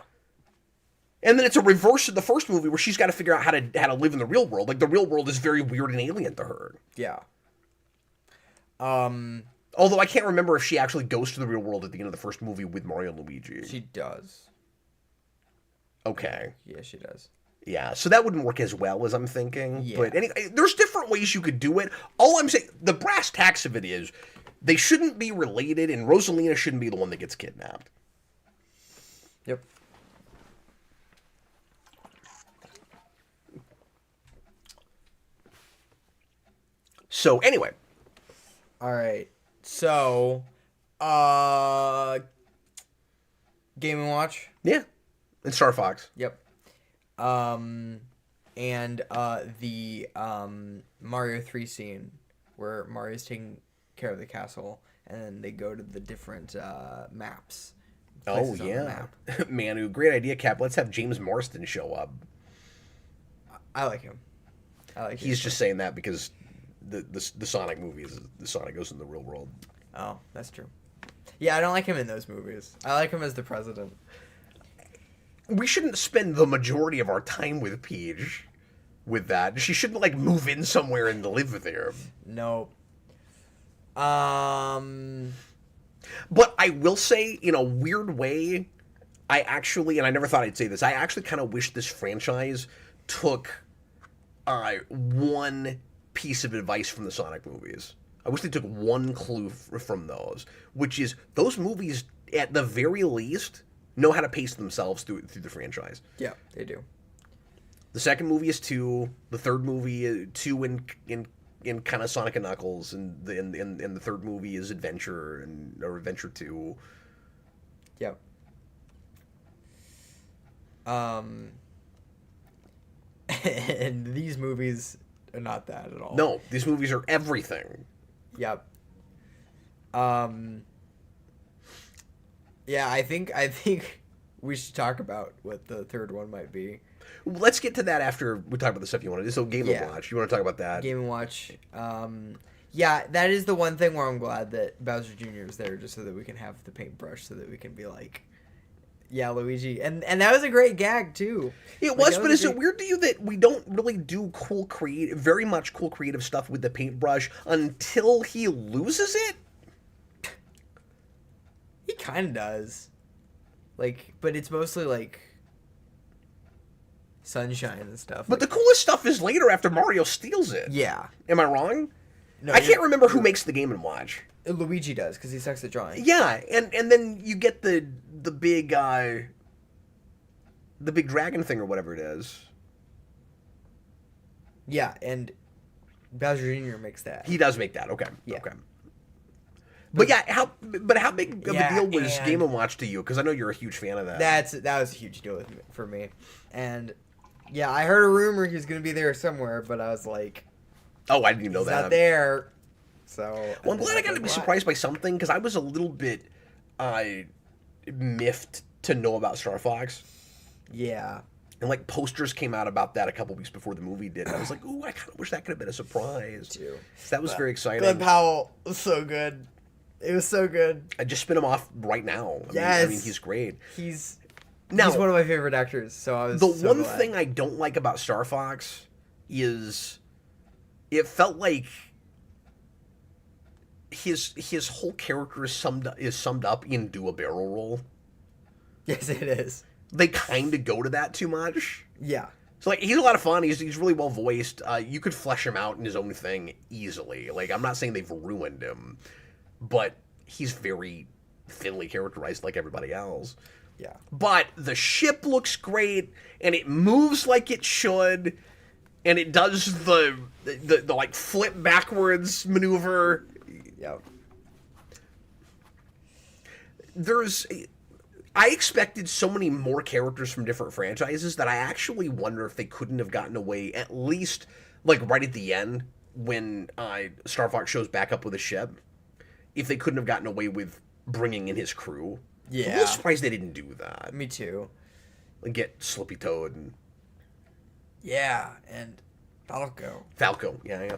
And then it's a reverse of the first movie where she's got to figure out how to live in the real world. Like, the real world is very weird and alien to her. Yeah. Although I can't remember if she actually goes to the real world at the end of the first movie with Mario and Luigi. She does. Okay. Yeah, she does. Yeah, so that wouldn't work as well as I'm thinking. Yeah. But anyway, there's different ways you could do it. All I'm saying, the brass tacks of it is, they shouldn't be related, and Rosalina shouldn't be the one that gets kidnapped. Yep. So, anyway. All right. So, Game & Watch? Yeah. And Star Fox. Yep. And the Mario 3 scene where Mario's taking care of the castle, and then they go to the different maps. Oh, yeah. Manu, great idea, Cap. Let's have James Marsden show up. I like him. He's just saying that because the Sonic movies, the Sonic goes in the real world. Oh, that's true. Yeah, I don't like him in those movies. I like him as the president. We shouldn't spend the majority of our time with Peach with that. She shouldn't, like, move in somewhere and live there. No. But I will say, in a weird way, I actually, and I never thought I'd say this, I actually kind of wish this franchise took one piece of advice from the Sonic movies. I wish they took one clue from those, which is those movies, at the very least, know how to pace themselves through the franchise. Yeah, they do. The second movie is 2. The third movie is 2 in kind of Sonic and Knuckles, and the third movie is Adventure or Adventure 2. Yep. And these movies are not that at all. No, these movies are everything. Yep. Yeah, I think we should talk about what the third one might be. Let's get to that after we talk about the stuff you want to do. So Game & Watch, you want to talk about that? Game & Watch. Yeah, that is the one thing where I'm glad that Bowser Jr. is there, just so that we can have the paintbrush, so that we can be like, yeah, Luigi. And that was a great gag, too. It was, but is it weird to you that we don't really do very much cool creative stuff with the paintbrush until he loses it? He kind of does. Like, but it's mostly like sunshine and stuff. But the coolest stuff is later after Mario steals it. Yeah. Am I wrong? No, I can't remember who makes the Game & Watch. Luigi does, because he sucks at drawing. Yeah, and then you get the big dragon thing or whatever it is. Yeah, and Bowser Jr. makes that. He does make that. Okay. Yeah. Okay. But yeah, how big of a deal was Game & Watch to you? Because I know you're a huge fan of that. That was a huge deal for me. And yeah, I heard a rumor he was going to be there somewhere, but I was like, oh, I didn't even know he's that. not there. So well, I'm glad I got to be surprised by something, because I was a little bit miffed to know about Star Fox. Yeah. And like posters came out about that a couple weeks before the movie did. And I was like, ooh, I kind of wish that could have been a surprise. Too. That was very exciting. Glenn Powell was so good. It was so good. I just spin him off right now. Yes. I mean, he's great. He's one of my favorite actors. So I was the one thing I don't like about Star Fox is it felt like his whole character is summed up in do a barrel roll. Yes, it is. They kind of go to that too much. Yeah. So like he's a lot of fun. He's really well voiced. You could flesh him out in his own thing easily. Like I'm not saying they've ruined him, but he's very thinly characterized like everybody else. Yeah. But the ship looks great, and it moves like it should, and it does the like flip backwards maneuver. Yep. I expected so many more characters from different franchises that I actually wonder if they couldn't have gotten away, at least like right at the end when Star Fox shows back up with a ship, if they couldn't have gotten away with bringing in his crew. Yeah. I'm a little surprised they didn't do that. Me too. And get Slippy Toad and Yeah, and Falco. Falco. Yeah.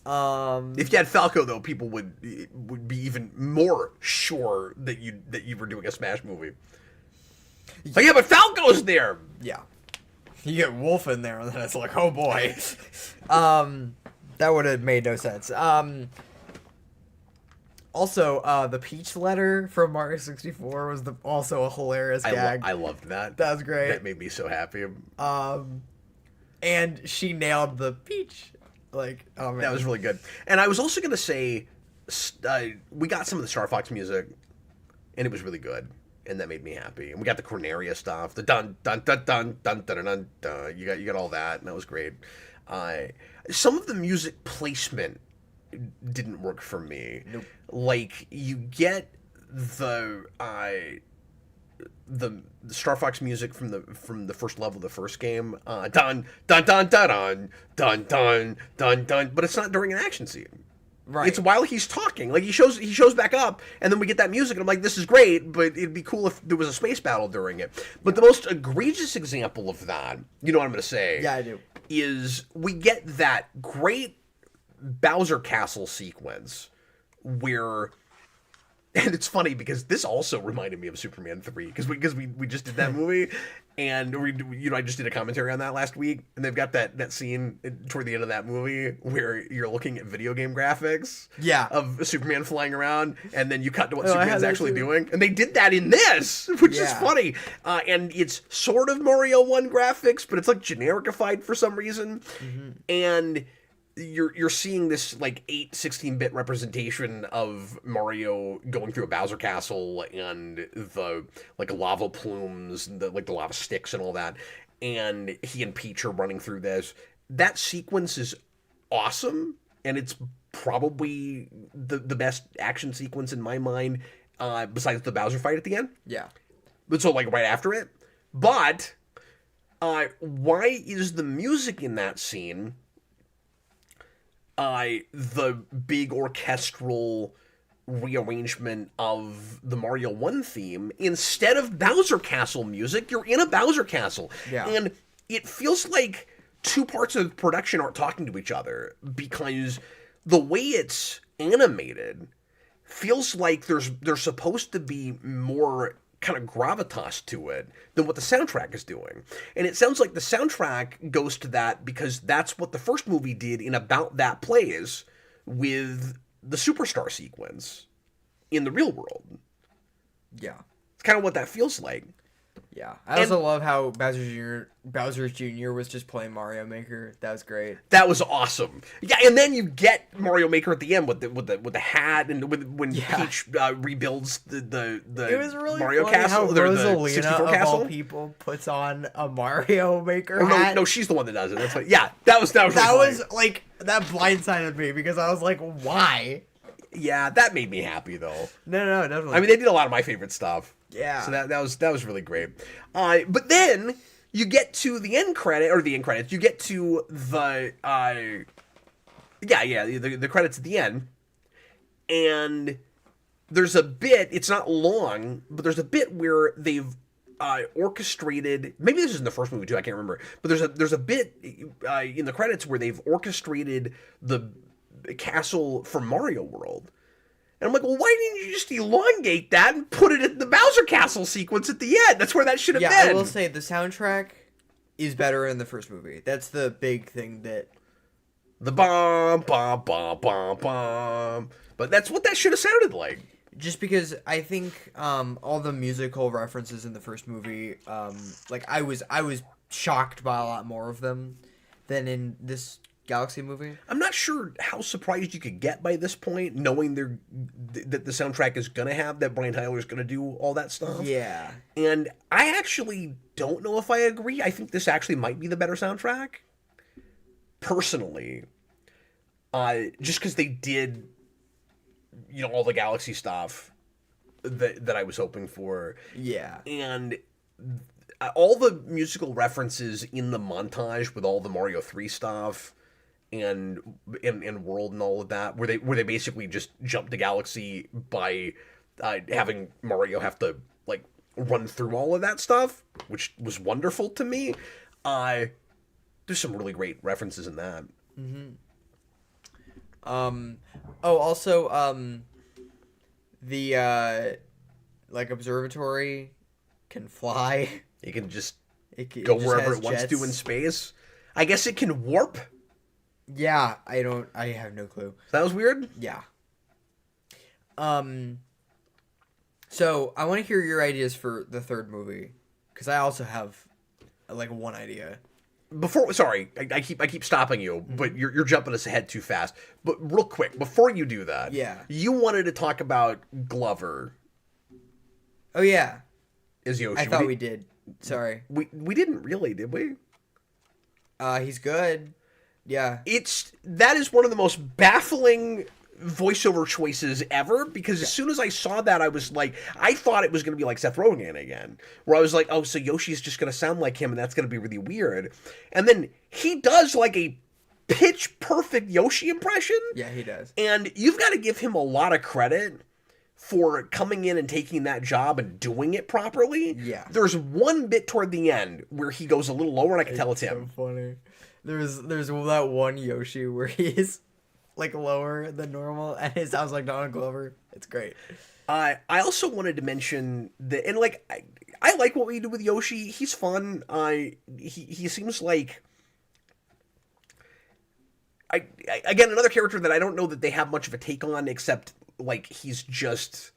Um, If you had Falco, though, people would be even more sure that you were doing a Smash movie. Like, yeah, but Falco's there. Yeah. You get Wolf in there, and then it's like, oh boy. That would have made no sense. Also, the Peach letter from Mario 64 was also a hilarious gag. I loved that. That was great. That made me so happy. And she nailed the Peach. Like, oh man. That was really good. And I was also going to say, we got some of the Star Fox music, and it was really good. And that made me happy. And we got the Corneria stuff, the dun dun dun dun dun dun dun dun. You got all that, and that was great. Some of the music placement didn't work for me. Nope. Like you get the Star Fox music from the first level of the first game, dun dun dun dun dun dun dun dun dun, but it's not during an action scene. Right. It's while he's talking. Like he shows back up, and then we get that music, and I'm like, this is great, but it'd be cool if there was a space battle during it. But the most egregious example of that, you know what I'm going to say? Yeah, I do. Is we get that great Bowser Castle sequence where. And it's funny because this also reminded me of Superman 3 because we just did that movie, and I just did a commentary on that last week, and they've got that scene toward the end of that movie where you're looking at video game graphics of Superman flying around, and then you cut to what Superman's actually doing, and they did that in this, which is funny, and it's sort of Mario 1 graphics, but it's like genericified for some reason, and you're seeing this like 16-bit representation of Mario going through a Bowser castle and the like lava plumes and the lava sticks and all that, and he and Peach are running through this. That sequence is awesome, and it's probably the best action sequence in my mind, besides the Bowser fight at the end. Yeah. But so like right after it. But why is the music in that scene the big orchestral rearrangement of the Mario 1 theme instead of Bowser Castle music? You're in a Bowser Castle. Yeah. And it feels like two parts of production aren't talking to each other because the way it's animated feels like there's supposed to be more kind of gravitas to it than what the soundtrack is doing. And it sounds like the soundtrack goes to that because that's what the first movie did in About That Plays with the Superstar sequence in the real world. Yeah. It's kind of what that feels like. Yeah. I also love how Bowser Jr. was just playing Mario Maker. That was great. That was awesome. Yeah, and then you get Mario Maker at the end with the hat and when Peach rebuilds the it was really Mario funny Castle how or Rosalina, the 64 of Castle. all people, puts on a Mario Maker Oh, hat. no, she's the one that does it. That's funny. Yeah, that was really that funny. was like that blindsided me because I was like, why? Yeah, that made me happy though. No, definitely. I mean, they did a lot of my favorite stuff. Yeah. So that was really great. But then you get to the end credits. You get to the the credits at the end, and there's a bit. It's not long, but there's a bit where they've orchestrated. Maybe this is in the first movie too. I can't remember. But there's a bit in the credits where they've orchestrated the castle from Mario World. And I'm like, well, why didn't you just elongate that and put it in the Bowser Castle sequence at the end? That's where that should have been. Yeah, I will say the soundtrack is better in the first movie. That's the big thing that... The bomb, bomb, bomb, bomb, bomb. But that's what that should have sounded like. Just because I think all the musical references in the first movie, like I was shocked by a lot more of them than in this Galaxy movie. I'm not sure how surprised you could get by this point, knowing that the soundtrack is gonna have that Brian Tyler's gonna do all that stuff. Yeah. And I actually don't know if I agree. I think this actually might be the better soundtrack, personally. Just because they did, all the Galaxy stuff that I was hoping for. Yeah. And all the musical references in the montage with all the Mario 3 stuff and World and all of that, where they basically just jump to Galaxy by having Mario have to like run through all of that stuff, which was wonderful to me. There's some really great references in that. Mm-hmm. Also, the observatory can fly. It can just It go just wherever has it wants to jets. in space. I guess it can warp. Yeah, I have no clue. That was weird. Yeah. So I want to hear your ideas for the third movie, because I also have one idea. Sorry, I keep stopping you, but you're jumping us ahead too fast. But real quick, before you do that, Yeah. you wanted to talk about Glover Oh yeah, as Yoshi. I thought we did. Sorry. We didn't really, did we? He's good. Yeah. That is one of the most baffling voiceover choices ever, because as soon as I saw that, I was like, I thought it was going to be like Seth Rogen again, where I was like, oh, so Yoshi's just going to sound like him, and that's going to be really weird. And then he does like a pitch perfect Yoshi impression. Yeah, he does. And you've got to give him a lot of credit for coming in and taking that job and doing it properly. Yeah. There's one bit toward the end where he goes a little lower, and I can tell it's him. So funny. There's that one Yoshi where he's like lower than normal, and it sounds like Donald Glover. It's great. I also wanted to mention that, and like I like what we do with Yoshi. He's fun. He seems like again another character that I don't know that they have much of a take on, except like he's just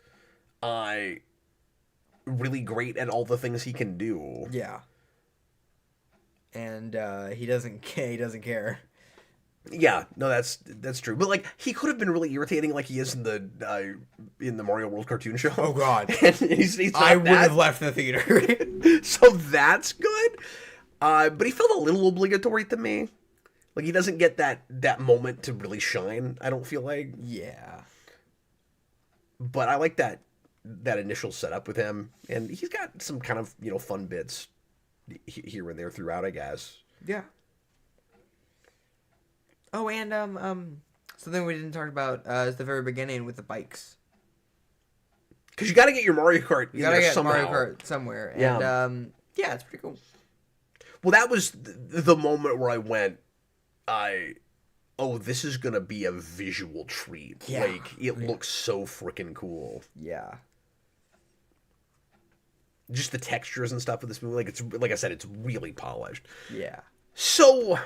really great at all the things he can do. Yeah. And he doesn't care. Yeah, no, that's true. But like, he could have been really irritating, like he is in the Mario World cartoon show. Oh God, and he's not I would have left the theater. So that's good. But he felt a little obligatory to me. Like he doesn't get that moment to really shine. I don't feel like. Yeah. But I like that initial setup with him, and he's got some kind of fun bits here and there throughout, I guess. Yeah. Oh, and something we didn't talk about is the very beginning with the bikes. Because you got to get your Mario Kart in You gotta there get somehow. Mario Kart somewhere. Yeah. And yeah, it's pretty cool. Well, that was the moment where I went, oh, this is gonna be a visual treat. Yeah. Like it looks so freaking cool. Yeah. Just the textures and stuff of this movie, like I said, it's really polished. Yeah. So,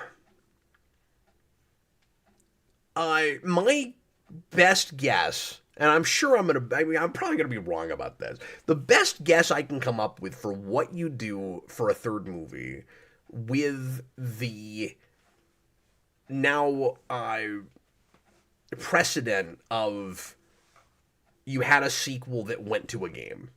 my best guess, and I'm sure I'm probably gonna be wrong about this. The best guess I can come up with for what you do for a third movie with the now precedent of you had a sequel that went to a game.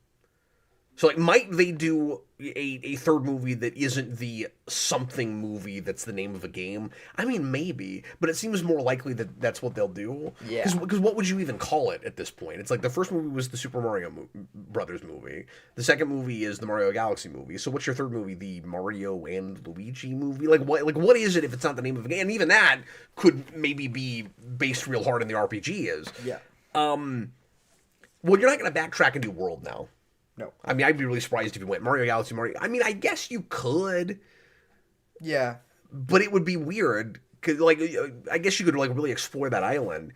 So, like, might they do a third movie that isn't the something movie that's the name of a game? I mean, maybe, but it seems more likely that that's what they'll do. Yeah. Because what would you even call it at this point? It's like the first movie was the Super Mario Brothers movie. The second movie is the Mario Galaxy movie. So what's your third movie? The Mario and Luigi movie? Like what is it if it's not the name of a game? And even that could maybe be based real hard in the RPGs. Yeah. Well, you're not going to backtrack and do World now. No. I mean, I'd be really surprised if you went Mario Galaxy, Mario. I mean, I guess you could. Yeah. But it would be weird. Cause, like, I guess you could, like, really explore that island.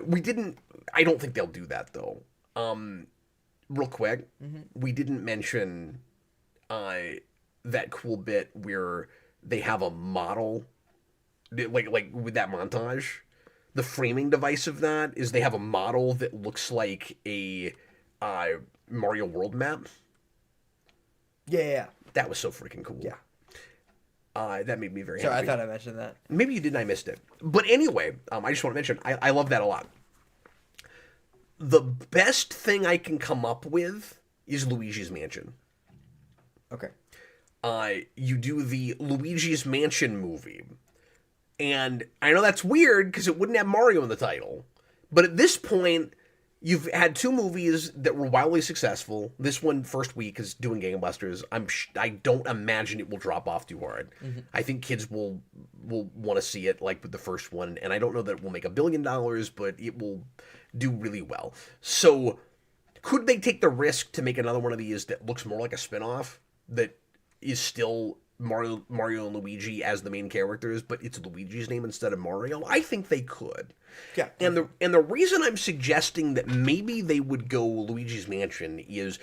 We didn't... I don't think they'll do that, though. Real quick, we didn't mention that cool bit where they have a model, like with that montage. The framing device of that is they have a model that looks like a Mario World map. Yeah. That was so freaking cool. Yeah. That made me very So happy. I thought I mentioned that. Maybe you didn't. I missed it. But anyway, I just want to mention I love that a lot. The best thing I can come up with is Luigi's Mansion. Okay. You do the Luigi's Mansion movie. And I know that's weird because it wouldn't have Mario in the title. But at this point, you've had two movies that were wildly successful. This one, first week, is doing gangbusters. I don't imagine it will drop off too hard. Mm-hmm. I think kids will want to see it like with the first one. And I don't know that it will make $1 billion, but it will do really well. So could they take the risk to make another one of these that looks more like a spinoff that is still Mario and Luigi as the main characters, but it's Luigi's name instead of Mario? I think they could. Yeah. And the reason I'm suggesting that maybe they would go Luigi's Mansion is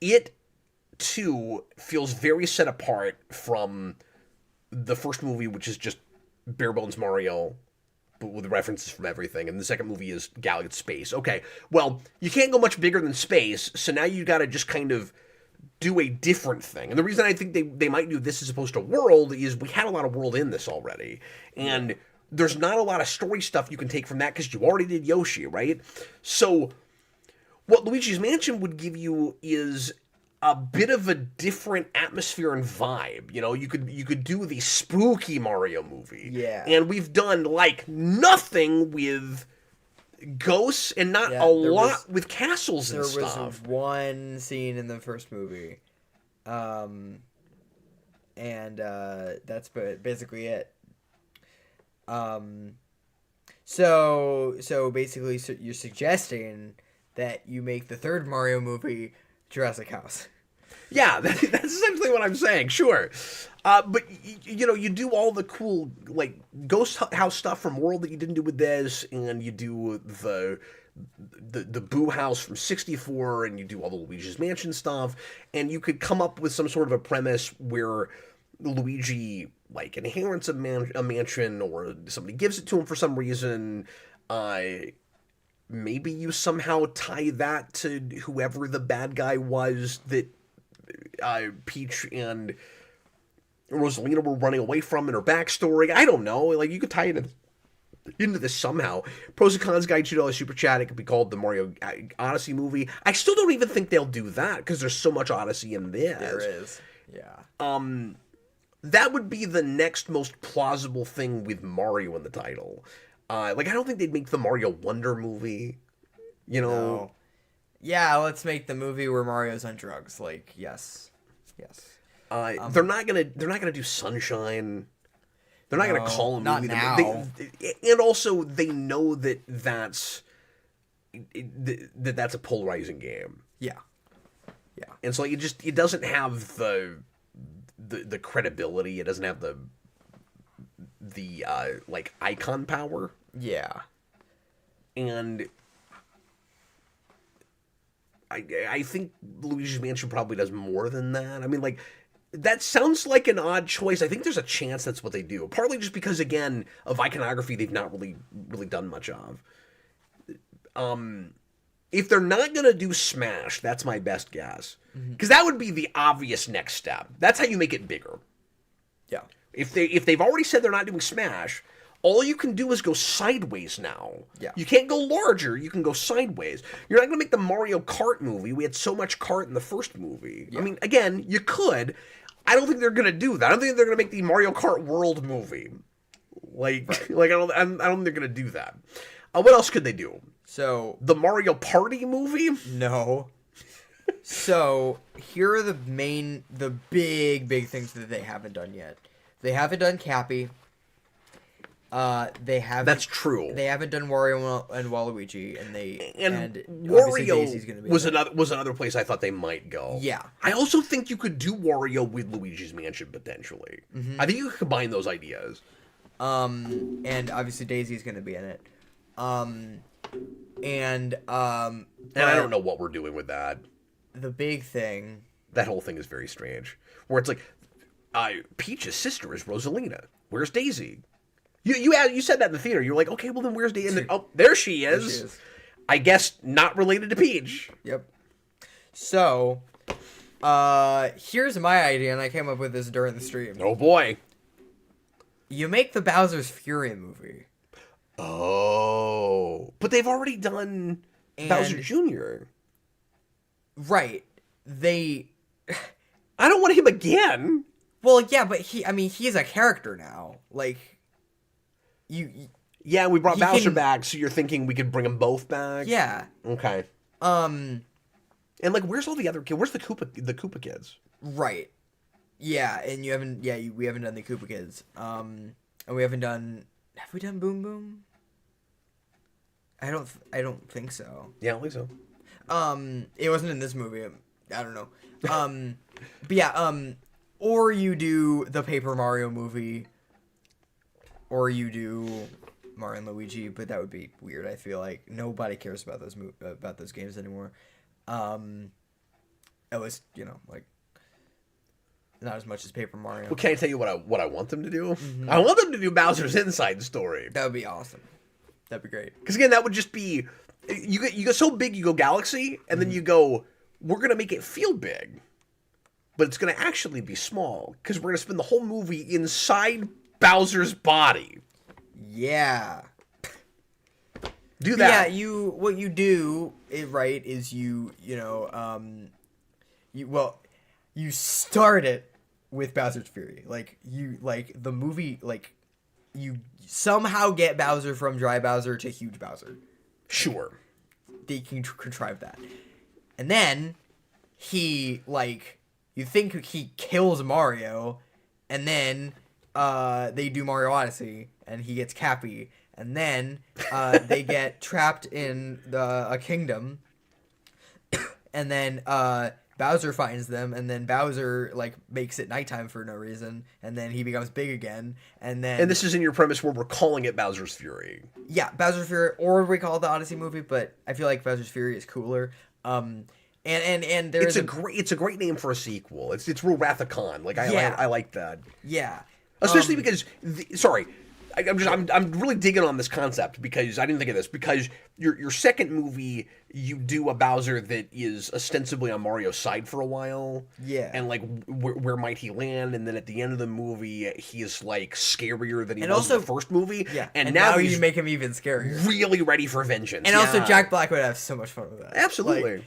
it too feels very set apart from the first movie, which is just bare bones Mario, but with references from everything. And the second movie is Galaxy Space. Okay, well, you can't go much bigger than space, so now you got to just kind of do a different thing. And the reason I think they might do this as opposed to world is we had a lot of world in this already. And there's not a lot of story stuff you can take from that because you already did Yoshi, right? So what Luigi's Mansion would give you is a bit of a different atmosphere and vibe. You know, you could do the spooky Mario movie. Yeah. And we've done like nothing with ghosts and not a lot with castles and stuff. There was one scene in the first movie. And that's basically it. So basically you're suggesting that you make the third Mario movie Jurassic House. Yeah, that's essentially what I'm saying. Sure, but you do all the cool like Ghost House stuff from World that you didn't do with this, and you do the Boo House from '64, and you do all the Luigi's Mansion stuff, and you could come up with some sort of a premise where Luigi like inherits a mansion, or somebody gives it to him for some reason. Maybe you somehow tie that to whoever the bad guy was that Peach and Rosalina were running away from in her backstory. I don't know. Like, you could tie it into this somehow. Pros and cons guide, $2 super chat. It could be called the Mario Odyssey movie. I still don't even think they'll do that because there's so much Odyssey in this. There is. Yeah. That would be the next most plausible thing with Mario in the title. Like, I don't think they'd make the Mario Wonder movie. You know? No. Yeah, let's make the movie where Mario's on drugs. Like, yes. They're not gonna do Sunshine. They're not gonna call a movie. Not now. And also, they know that's a polarizing game. Yeah. And so it doesn't have the credibility. It doesn't have the like icon power. Yeah. And I think Luigi's Mansion probably does more than that. I mean, like, that sounds like an odd choice. I think there's a chance that's what they do. Partly just because, again, of iconography they've not really done much of. If they're not going to do Smash, that's my best guess. Because that would be the obvious next step. That's how you make it bigger. Yeah. If they've already said they're not doing Smash, all you can do is go sideways now. Yeah. You can't go larger, you can go sideways. You're not going to make the Mario Kart movie. We had so much kart in the first movie. Yeah. I mean, again, you could. I don't think they're going to do that. I don't think they're going to make the Mario Kart World movie. Like, right. I don't think they're going to do that. What else could they do? So the Mario Party movie? No. So here are the big things that they haven't done yet. They haven't done Cappy. They haven't. That's true. They haven't done Wario and Waluigi, and Wario was another place I thought they might go. Yeah. I also think you could do Wario with Luigi's Mansion potentially. Mm-hmm. I think you could combine those ideas. And obviously Daisy's going to be in it. And I don't know what we're doing with that. The big thing. That whole thing is very strange. Where it's like, Peach's sister is Rosalina. Where's Daisy? You said that in the theater. You were like, okay, well then where's Daisy? And then, oh, there she is. There she is. I guess not related to Peach. Yep. So, here's my idea, and I came up with this during the stream. Oh boy. You make the Bowser's Fury movie. Oh, but they've already done Bowser Jr. Right. They... I don't want him again. Well, yeah, but he's a character now. Like, Yeah, we brought Bowser back, so you're thinking we could bring them both back? Yeah. Okay. And, like, where's all the other kids? Where's the Koopa kids? Right. Yeah, and we haven't done the Koopa kids. And we haven't done... Have we done Boom Boom? I don't think so. Yeah, I don't think so. It wasn't in this movie. I don't know. But yeah, or you do the Paper Mario movie, or you do Mario and Luigi, but that would be weird. I feel like nobody cares about those games anymore. At least, like, not as much as Paper Mario. Well, can I tell you what I want them to do? Mm-hmm. I want them to do Bowser's Inside Story. That would be awesome. That'd be great. Because again, that would just be you go so big, you go galaxy, and then you go, we're gonna make it feel big, but it's gonna actually be small because we're gonna spend the whole movie inside Bowser's body. Yeah. Do that. Yeah, what you do is you start it with Bowser's Fury. The movie, you somehow get Bowser from Dry Bowser to Huge Bowser. Sure. They can contrive that. And then you think he kills Mario, and then they do Mario Odyssey, and he gets Cappy, and then they get trapped in a kingdom, and then Bowser finds them, and then Bowser makes it nighttime for no reason, and then he becomes big again, and this is in your premise where we're calling it Bowser's Fury. Yeah, Bowser's Fury, or we call it the Odyssey movie, but I feel like Bowser's Fury is cooler. And there's it's a great name for a sequel. It's real Wrath of Khan. I like that. Yeah, especially because I'm really digging on this concept because I didn't think of this. Because your second movie, you do a Bowser that is ostensibly on Mario's side for a while. Yeah. And where might he land? And then at the end of the movie, he is scarier than he was in the first movie. Yeah. And now you make him even scarier. Really ready for vengeance. And also Jack Black would have so much fun with that. Absolutely.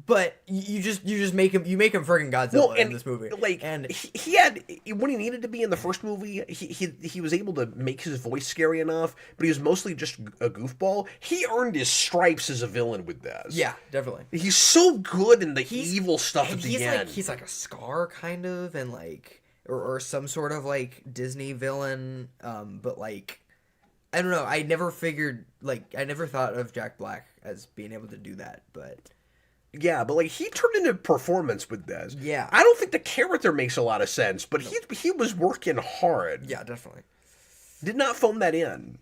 But you just make him friggin' Godzilla in this movie. He had, when he needed to be in the first movie, he was able to make his voice scary enough, but he was mostly just a goofball. He earned his stripes as a villain with this. Yeah, definitely. He's so good in the evil stuff at the end. He's like a Scar kind of, and or some sort of Disney villain. But I don't know. I never thought of Jack Black as being able to do that, but. Yeah, but he turned into performance with this. Yeah. I don't think the character makes a lot of sense, but he was working hard. Yeah, definitely. Did not phone that in.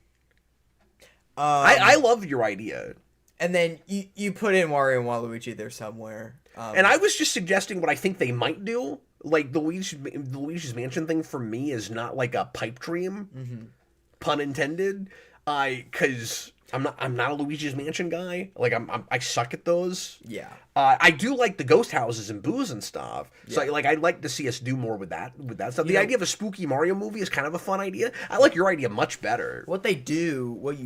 I love your idea. And then you put in Mario and Waluigi there somewhere. And I was just suggesting what I think they might do. The Luigi's Mansion thing for me is not a pipe dream, pun intended. Because I'm not a Luigi's Mansion guy. I suck at those. Yeah. I do like the ghost houses and booze and stuff. So I'd like to see us do more with that stuff. The idea of a spooky Mario movie is kind of a fun idea. I like your idea much better. What you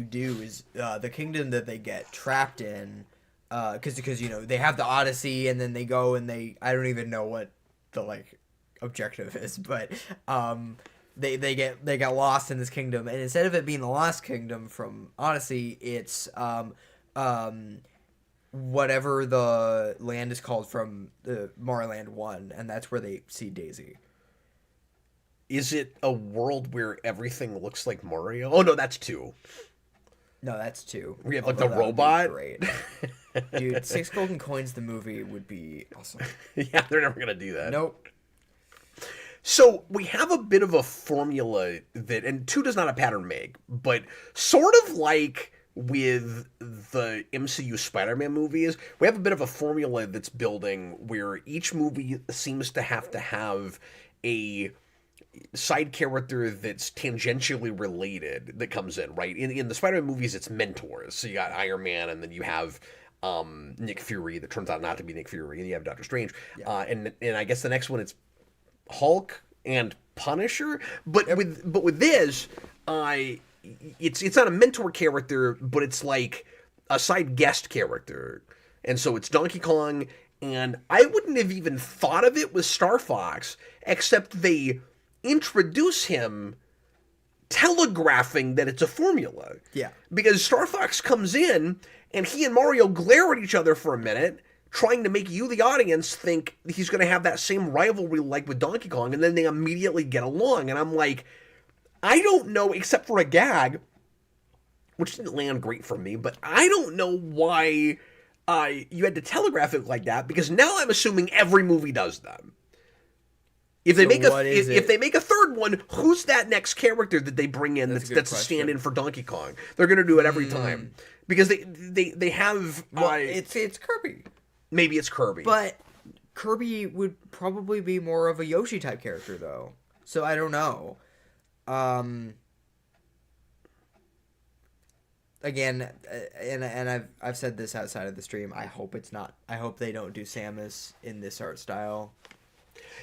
do is the kingdom that they get trapped in, because they have the Odyssey, and then they go and I don't even know what the objective is, but They get lost in this kingdom, and instead of it being the Lost Kingdom from Odyssey, it's whatever the land is called from the Mario Land 1, and that's where they see Daisy. Is it a world where everything looks like Mario? Oh no, that's 2. No, that's 2. We have the robot. Great. Dude, 6 Golden Coins the movie would be awesome. Yeah, they're never gonna do that. Nope. So we have a bit of a formula that, and 2 does not a pattern make, but sort of like with the MCU Spider-Man movies, we have a bit of a formula that's building where each movie seems to have a side character that's tangentially related that comes in, right? In the Spider-Man movies, it's mentors. So you got Iron Man, and then you have Nick Fury that turns out not to be Nick Fury, and you have Doctor Strange. Yeah. And I guess the next one it's Hulk and Punisher. But with this, it's not a mentor character, but it's like a side guest character, and so it's Donkey Kong. And I wouldn't have even thought of it with Star Fox, except they introduce him telegraphing that it's a formula. Yeah. Because Star Fox comes in, and he and Mario glare at each other for a minute, trying to make you, the audience, think he's going to have that same rivalry like with Donkey Kong, and then they immediately get along. And I'm like, I don't know, except for a gag, which didn't land great for me, but I don't know why you had to telegraph it like that, because now I'm assuming every movie does that. If they if they make a third one, who's that next character that they bring in that's a stand-in for Donkey Kong? They're going to do it every time because they have. Well, it's Kirby. Maybe it's Kirby, but Kirby would probably be more of a Yoshi type character, though. So I don't know. Again, and I've said this outside of the stream. I hope it's not. I hope they don't do Samus in this art style.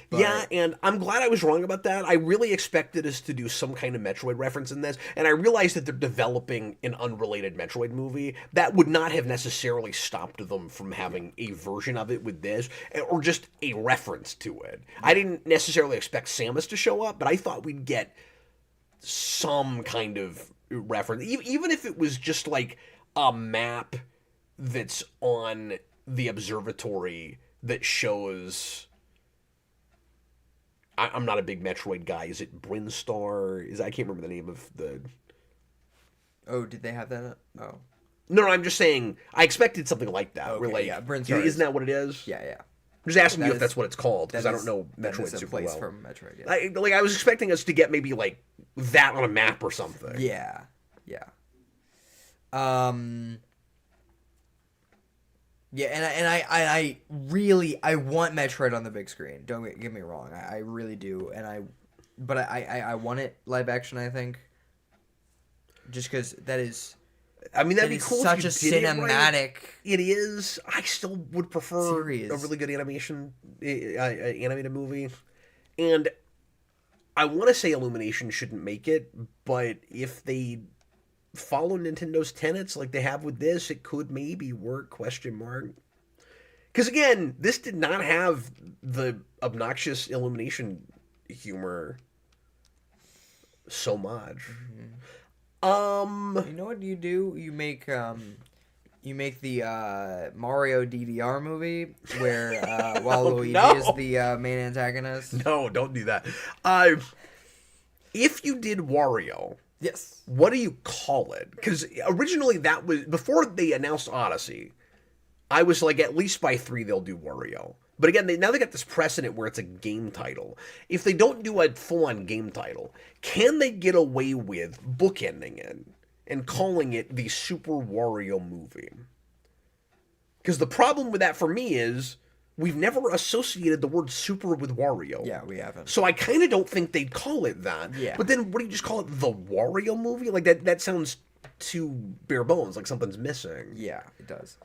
But... Yeah, and I'm glad I was wrong about that. I really expected us to do some kind of Metroid reference in this, and I realized that they're developing an unrelated Metroid movie. That would not have necessarily stopped them from having a version of it with this, or just a reference to it. I didn't necessarily expect Samus to show up, but I thought we'd get some kind of reference, even if it was just like a map that's on the observatory that shows... I'm not a big Metroid guy. Is it Brinstar? I can't remember the name of the... Oh, did they have that? Oh. No, I'm just saying, I expected something like that. Okay, where like, yeah, Brinstar isn't that what it is? Yeah, yeah. I'm just asking you if that's what it's called, because I don't know Metroid super well. From Metroid, yeah. I was expecting us to get maybe like that on a map or something. Yeah, yeah. Yeah, and I really want Metroid on the big screen. Don't get me wrong, I really do, but I want it live action. I think, just because that is. I mean, that'd be cool. Such a cinematic. It is. I still would prefer series. A really good animated movie, and I want to say Illumination shouldn't make it, but if they follow Nintendo's tenets like they have with this, it could maybe work, ? Because again, this did not have the obnoxious Illumination humor so much. You know what you do? You make the Mario DDR movie where Waluigi is the main antagonist. No, don't do that. If you did Wario, yes, what do you call it? Because originally that was before they announced Odyssey. I was like, at least by 3 they'll do Wario. But again, now they got this precedent where it's a game title. If they don't do a full-on game title, can they get away with bookending it and calling it the Super Wario movie? Because the problem with that for me is we've never associated the word super with Wario. Yeah, we haven't. So I kind of don't think they'd call it that. Yeah. But then what do you just call it? The Wario movie? Like that sounds too bare bones, like something's missing. Yeah, it does.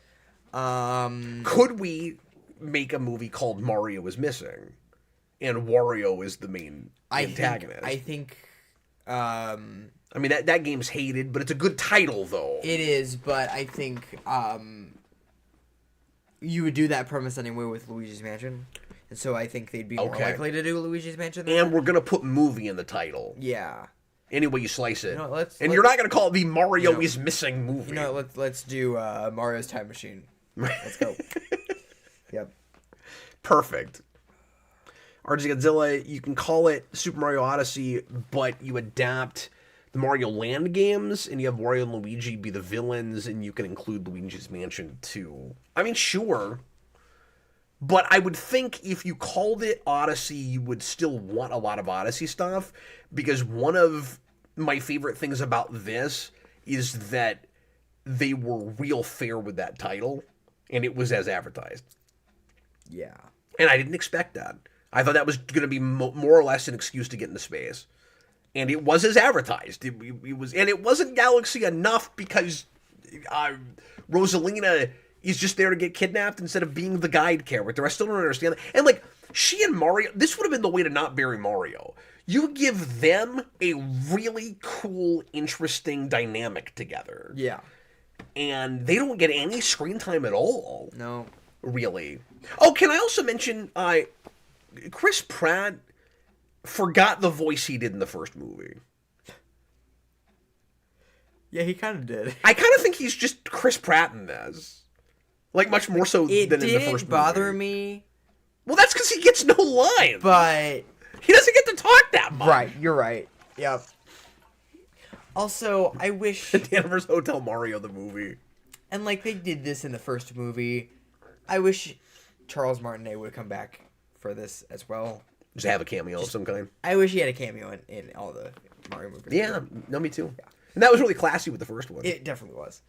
Could we make a movie called Mario is Missing and Wario is the main antagonist? I think I mean that game's hated, but it's a good title though. It is, but I think you would do that premise anyway with Luigi's Mansion. And so I think they'd be more likely to do Luigi's Mansion than and we're gonna put movie in the title. Yeah. Any way you slice it. Let's you're not gonna call it the Mario is Missing movie. Let's do Mario's Time Machine. Let's go. Yep. Perfect. RG Godzilla, you can call it Super Mario Odyssey, but you adapt the Mario Land games, and you have Wario and Luigi be the villains, and you can include Luigi's Mansion too. I mean, sure. But I would think if you called it Odyssey, you would still want a lot of Odyssey stuff, because one of my favorite things about this is that they were real fair with that title, and it was as advertised. Yeah. And I didn't expect that. I thought that was going to be more or less an excuse to get into space. And it was as advertised. It was, and it wasn't Galaxy enough because Rosalina is just there to get kidnapped instead of being the guide character. I still don't understand that. And like, she and Mario, this would have been the way to not bury Mario. You give them a really cool, interesting dynamic together. Yeah. And they don't get any screen time at all. No. Really. Oh, can I also mention, Chris Pratt forgot the voice he did in the first movie. Yeah, he kind of did. I kind of think he's just Chris Pratt in this. Like, much more so than in the first movie. It didn't bother me. Well, that's because he gets no lines. But... he doesn't get to talk that much. Right, you're right. Yep. Also, I wish... Danvers Hotel Mario, the movie. And, like, they did this in the first movie. I wish Charles Martinet would come back for this as well. Just have a cameo of some kind. I wish he had a cameo in all the Mario movies. Yeah, no, me too. Yeah. And that was really classy with the first one. It definitely was.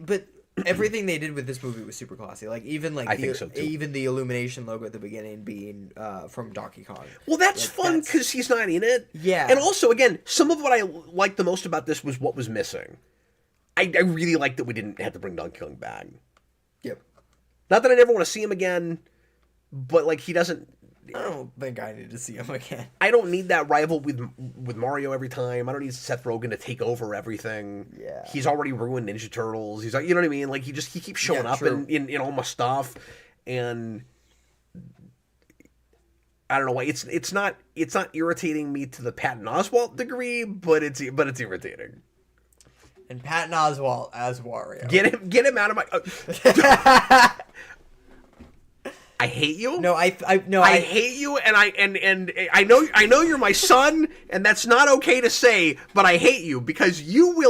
But everything they did with this movie was super classy. Like even like I think so too. Even the Illumination logo at the beginning being from Donkey Kong. Well, that's fun because he's not in it. Yeah. And also, again, some of what I liked the most about this was what was missing. I really liked that we didn't have to bring Donkey Kong back. Yep. Not that I never want to see him again, but like he doesn't. I don't think I need to see him again. I don't need that rival with Mario every time. I don't need Seth Rogen to take over everything. Yeah. He's already ruined Ninja Turtles. He's like, you know what I mean? Like he keeps showing up in all my stuff, and I don't know why it's not irritating me to the Patton Oswalt degree, but it's irritating. And Patton Oswalt as Wario. Get him out of my. I hate you. No, I hate you, and I know you're my son, and that's not okay to say, but I hate you because you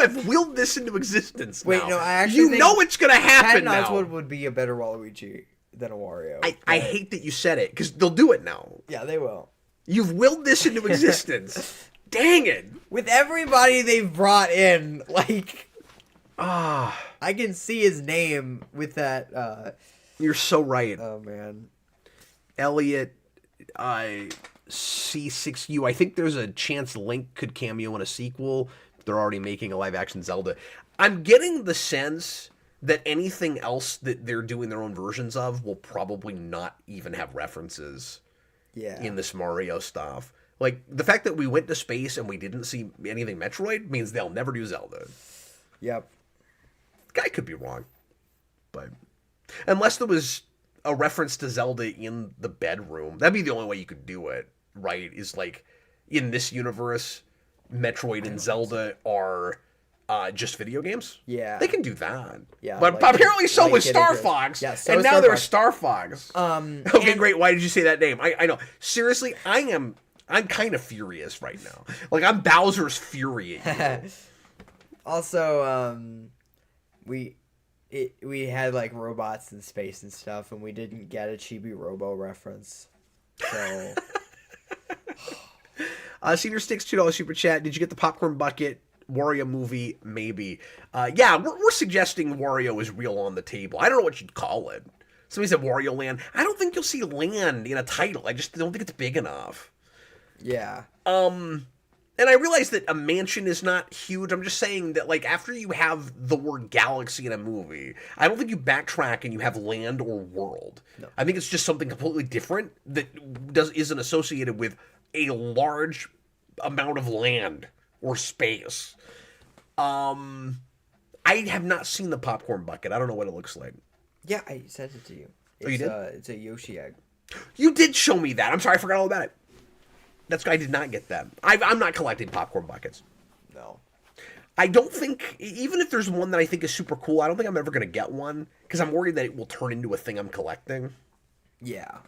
have willed this into existence. Wait, now. no, I actually think know it's gonna happen now. Patton Oswalt would be a better Waluigi than a Wario. I hate that you said it because they'll do it now. Yeah, they will. You've willed this into existence. Dang it! With everybody they've brought in, like, I can see his name with that. You're so right. Oh man, Elliot, C6U. I think there's a chance Link could cameo in a sequel. They're already making a live-action Zelda. I'm getting the sense that anything else that they're doing their own versions of will probably not even have references. Yeah. In this Mario stuff. Like, the fact that we went to space and we didn't see anything Metroid means they'll never do Zelda. Yep. Guy could be wrong. But unless there was a reference to Zelda in the bedroom, that'd be the only way you could do it, right? Is like, in this universe, Metroid and Zelda are just video games. Yeah. They can do that. Yeah. But like, apparently so like was Star Fox. Yeah, so and now Star there's Fox. Star Fox. Okay, great. Why did you say that name? I know. Seriously, I'm kind of furious right now. Like, I'm Bowser's fury at you. Also, we had like robots in space and stuff, and we didn't get a Chibi Robo reference. So, Senior Sticks $2 super chat. Did you get the popcorn bucket? Wario movie? Maybe. Yeah, we're suggesting Wario is real on the table. I don't know what you'd call it. Somebody said Wario Land. I don't think you'll see land in a title. I just don't think it's big enough. yeah. And I realize that a mansion is not huge. I'm just saying that, like, after you have the word galaxy in a movie, I don't think you backtrack and you have land or world. No. I think it's just something completely different that isn't associated with a large amount of land or space. I have not seen the popcorn bucket. I don't know what it looks like. Yeah, I sent it to you. Oh, you did? It's a Yoshi egg. You did show me that. I'm sorry, I forgot all about it. That's I did not get that. I'm not collecting popcorn buckets. No. I don't think, even if there's one that I think is super cool, I don't think I'm ever going to get one because I'm worried that it will turn into a thing I'm collecting. Yeah.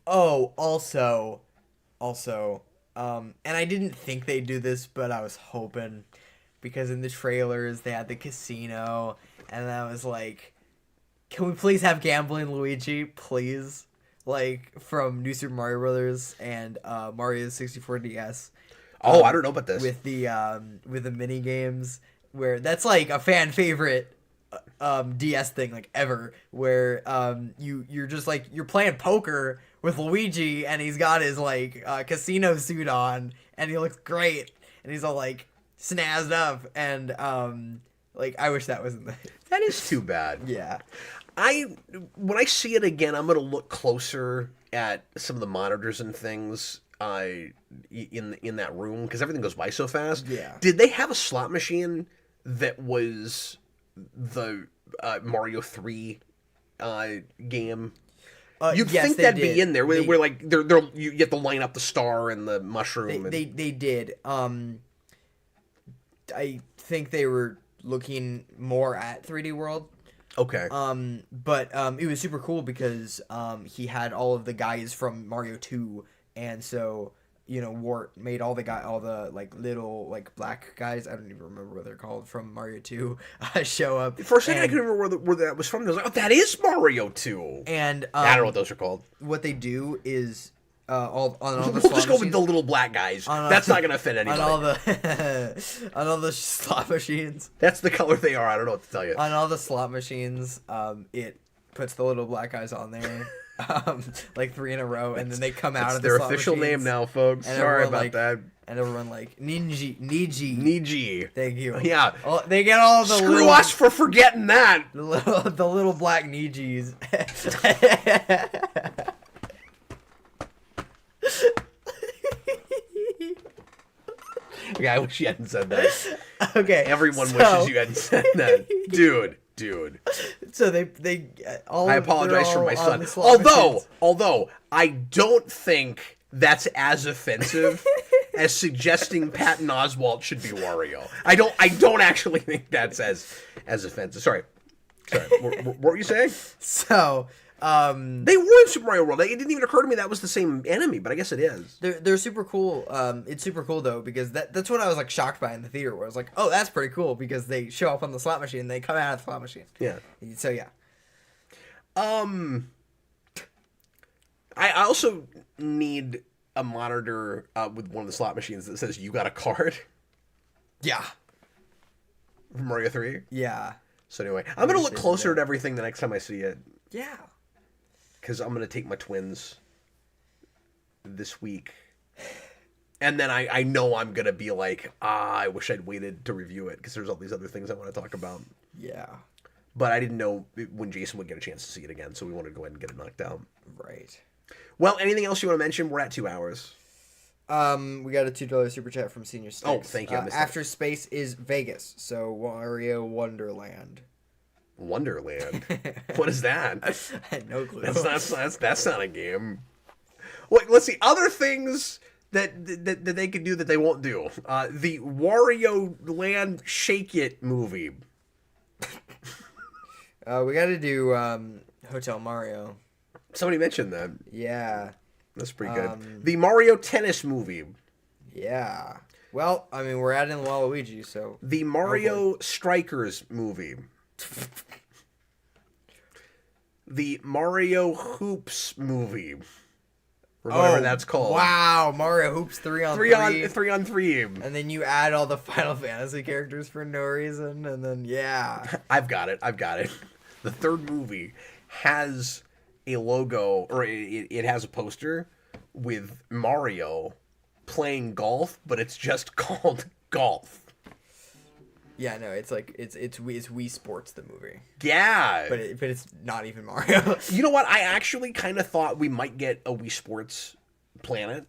Oh, also, and I didn't think they'd do this, but I was hoping, because in the trailers they had the casino, and I was like, can we please have gambling Luigi, please? Like, from New Super Mario Brothers and Mario 64 DS. Oh, I don't know about this. With the mini games, where that's like a fan favorite DS thing like ever, where you're just like you're playing poker with Luigi and he's got his like casino suit on and he looks great and he's all like snazzed up and like I wish that wasn't that is too bad. Yeah. When I see it again, I'm gonna look closer at some of the monitors and things. in that room because everything goes by so fast. Yeah. Did they have a slot machine that was the Mario 3 game? You'd yes, think they that'd did. be in there. Where like you have to line up the star and the mushroom. They did. I think they were looking more at 3D World. Okay. But it was super cool because he had all of the guys from Mario 2, and so Wart made all the like little like black guys, I don't even remember what they're called, from Mario 2 show up. For a second, I couldn't remember where that was from. I was like, oh, that is Mario 2. And I don't know what those are called. What they do is all the We'll slot just go with machines, the little black guys. That's not going to offend anybody. on all the on all the slot machines. That's the color they are. I don't know what to tell you. On all the slot machines, it puts the little black guys on there, like 3 in a row, and then they come out of the their slot official machines, name now, folks. and Sorry everyone, about like, that. And everyone like Niji. Niji. Thank you. Yeah. They get all the Screw little, us for forgetting that. the little black Nijis. Yeah, I wish you hadn't said that. Okay. Everyone wishes you hadn't said that. Dude. So they all. I apologize they're for all my on son. the slot machines. Although I don't think that's as offensive as suggesting Patton Oswalt should be Wario. I don't actually think that's as offensive. Sorry. What were you saying? So. They were in Super Mario World. It didn't even occur to me that was the same enemy, but I guess it is. They're super cool. It's super cool though because that's what I was like shocked by in the theater. Where I was like, oh, that's pretty cool because they show up on the slot machine and they come out of the slot machine. Yeah. So yeah. I also need a monitor with one of the slot machines that says "You got a card." Yeah. From Mario 3. Yeah. So anyway, I'm gonna look closer at everything the next time I see it. Yeah. Because I'm going to take my twins this week. And then I know I'm going to be like, I wish I'd waited to review it because there's all these other things I want to talk about. Yeah. But I didn't know when Jayson would get a chance to see it again, so we wanted to go ahead and get it knocked out. Right. Well, anything else you want to mention? We're at 2 hours. We got a $2 super chat from Senior Sticks. Oh, thank you. After Space is Vegas, so Wario Wonderland. Wonderland? What is that? I had no clue. That's not a game. Wait, let's see. Other things that they could do that they won't do. The Wario Land Shake It movie. We got to do Hotel Mario. Somebody mentioned that. Yeah. That's pretty good. The Mario Tennis movie. Yeah. Well, I mean, we're adding Waluigi, so... The Mario Strikers movie. The Mario Hoops movie. Or whatever that's called. Wow, Mario Hoops 3 on 3. 3 on 3. And then you add all the Final Fantasy characters for no reason, and then, yeah. I've got it. The third movie has a logo, or it has a poster with Mario playing golf, but it's just called Golf. Yeah, no, it's like it's Wii Sports, the movie. Yeah, but it's not even Mario. You know what? I actually kind of thought we might get a Wii Sports Planet.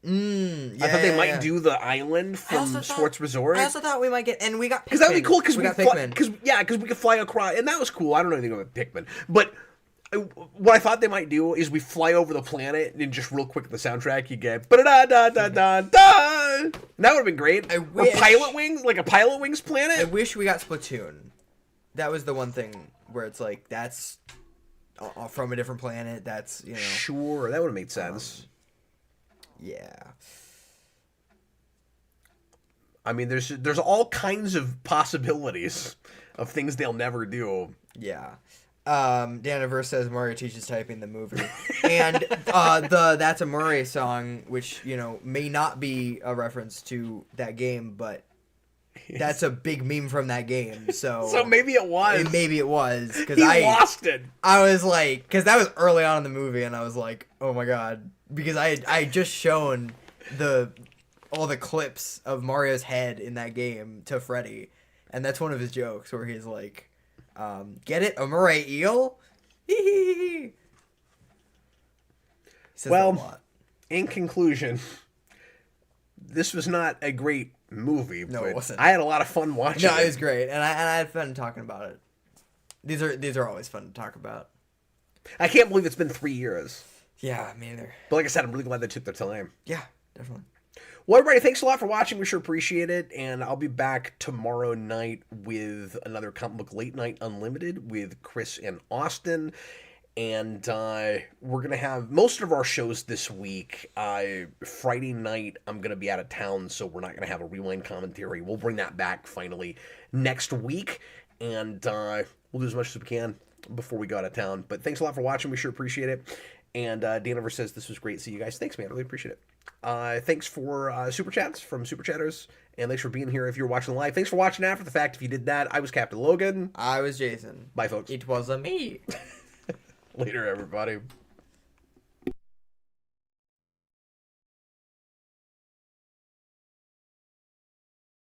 Yeah, I thought they might do the island from Sports Resort. I also thought we might get, and we got Pikmin. Because that would be cool. Because we got Pikmin. Because we could fly across, and that was cool. I don't know anything about Pikmin, but what I thought they might do is we fly over the planet and just real quick the soundtrack you get da-da-da-da-da-da. That would have been great. Or Pilot Wings, like a Pilot Wings planet. I wish we got Splatoon. That was the one thing where it's like that's from a different planet. That's Sure, that would have made sense. Yeah. I mean, there's all kinds of possibilities of things they'll never do. Yeah. Daniverse says Mario teaches typing the movie, and the That's a Murray song, which may not be a reference to that game, but that's a big meme from that game. So maybe it was. Maybe it was because I lost it. I was like, because that was early on in the movie, and I was like, oh my god, because I had just shown all the clips of Mario's head in that game to Freddy, and that's one of his jokes where he's like. Get it? A moray eel? He says that a lot. in conclusion, this was not a great movie. No, but it wasn't. I had a lot of fun watching No, it. it was great, and I had fun talking about it. These are always fun to talk about. I can't believe it's been 3 years. Yeah, me either. But like I said, I'm really glad they took their time. Yeah, definitely. Well, everybody, thanks a lot for watching. We sure appreciate it. And I'll be back tomorrow night with another Comic Book Late Night Unlimited with Chris and Austin. And we're going to have most of our shows this week. Friday night, I'm going to be out of town, so we're not going to have a Rewind commentary. We'll bring that back finally next week. And we'll do as much as we can before we go out of town. But thanks a lot for watching. We sure appreciate it. And Danover says this was great. See you guys. Thanks, man. I really appreciate it. Thanks for Super Chats from Super Chatters. And thanks for being here if you're watching live. Thanks for watching after the fact. If you did that, I was Captain Logan. I was Jayson. Bye, folks. It was a me. Later, everybody.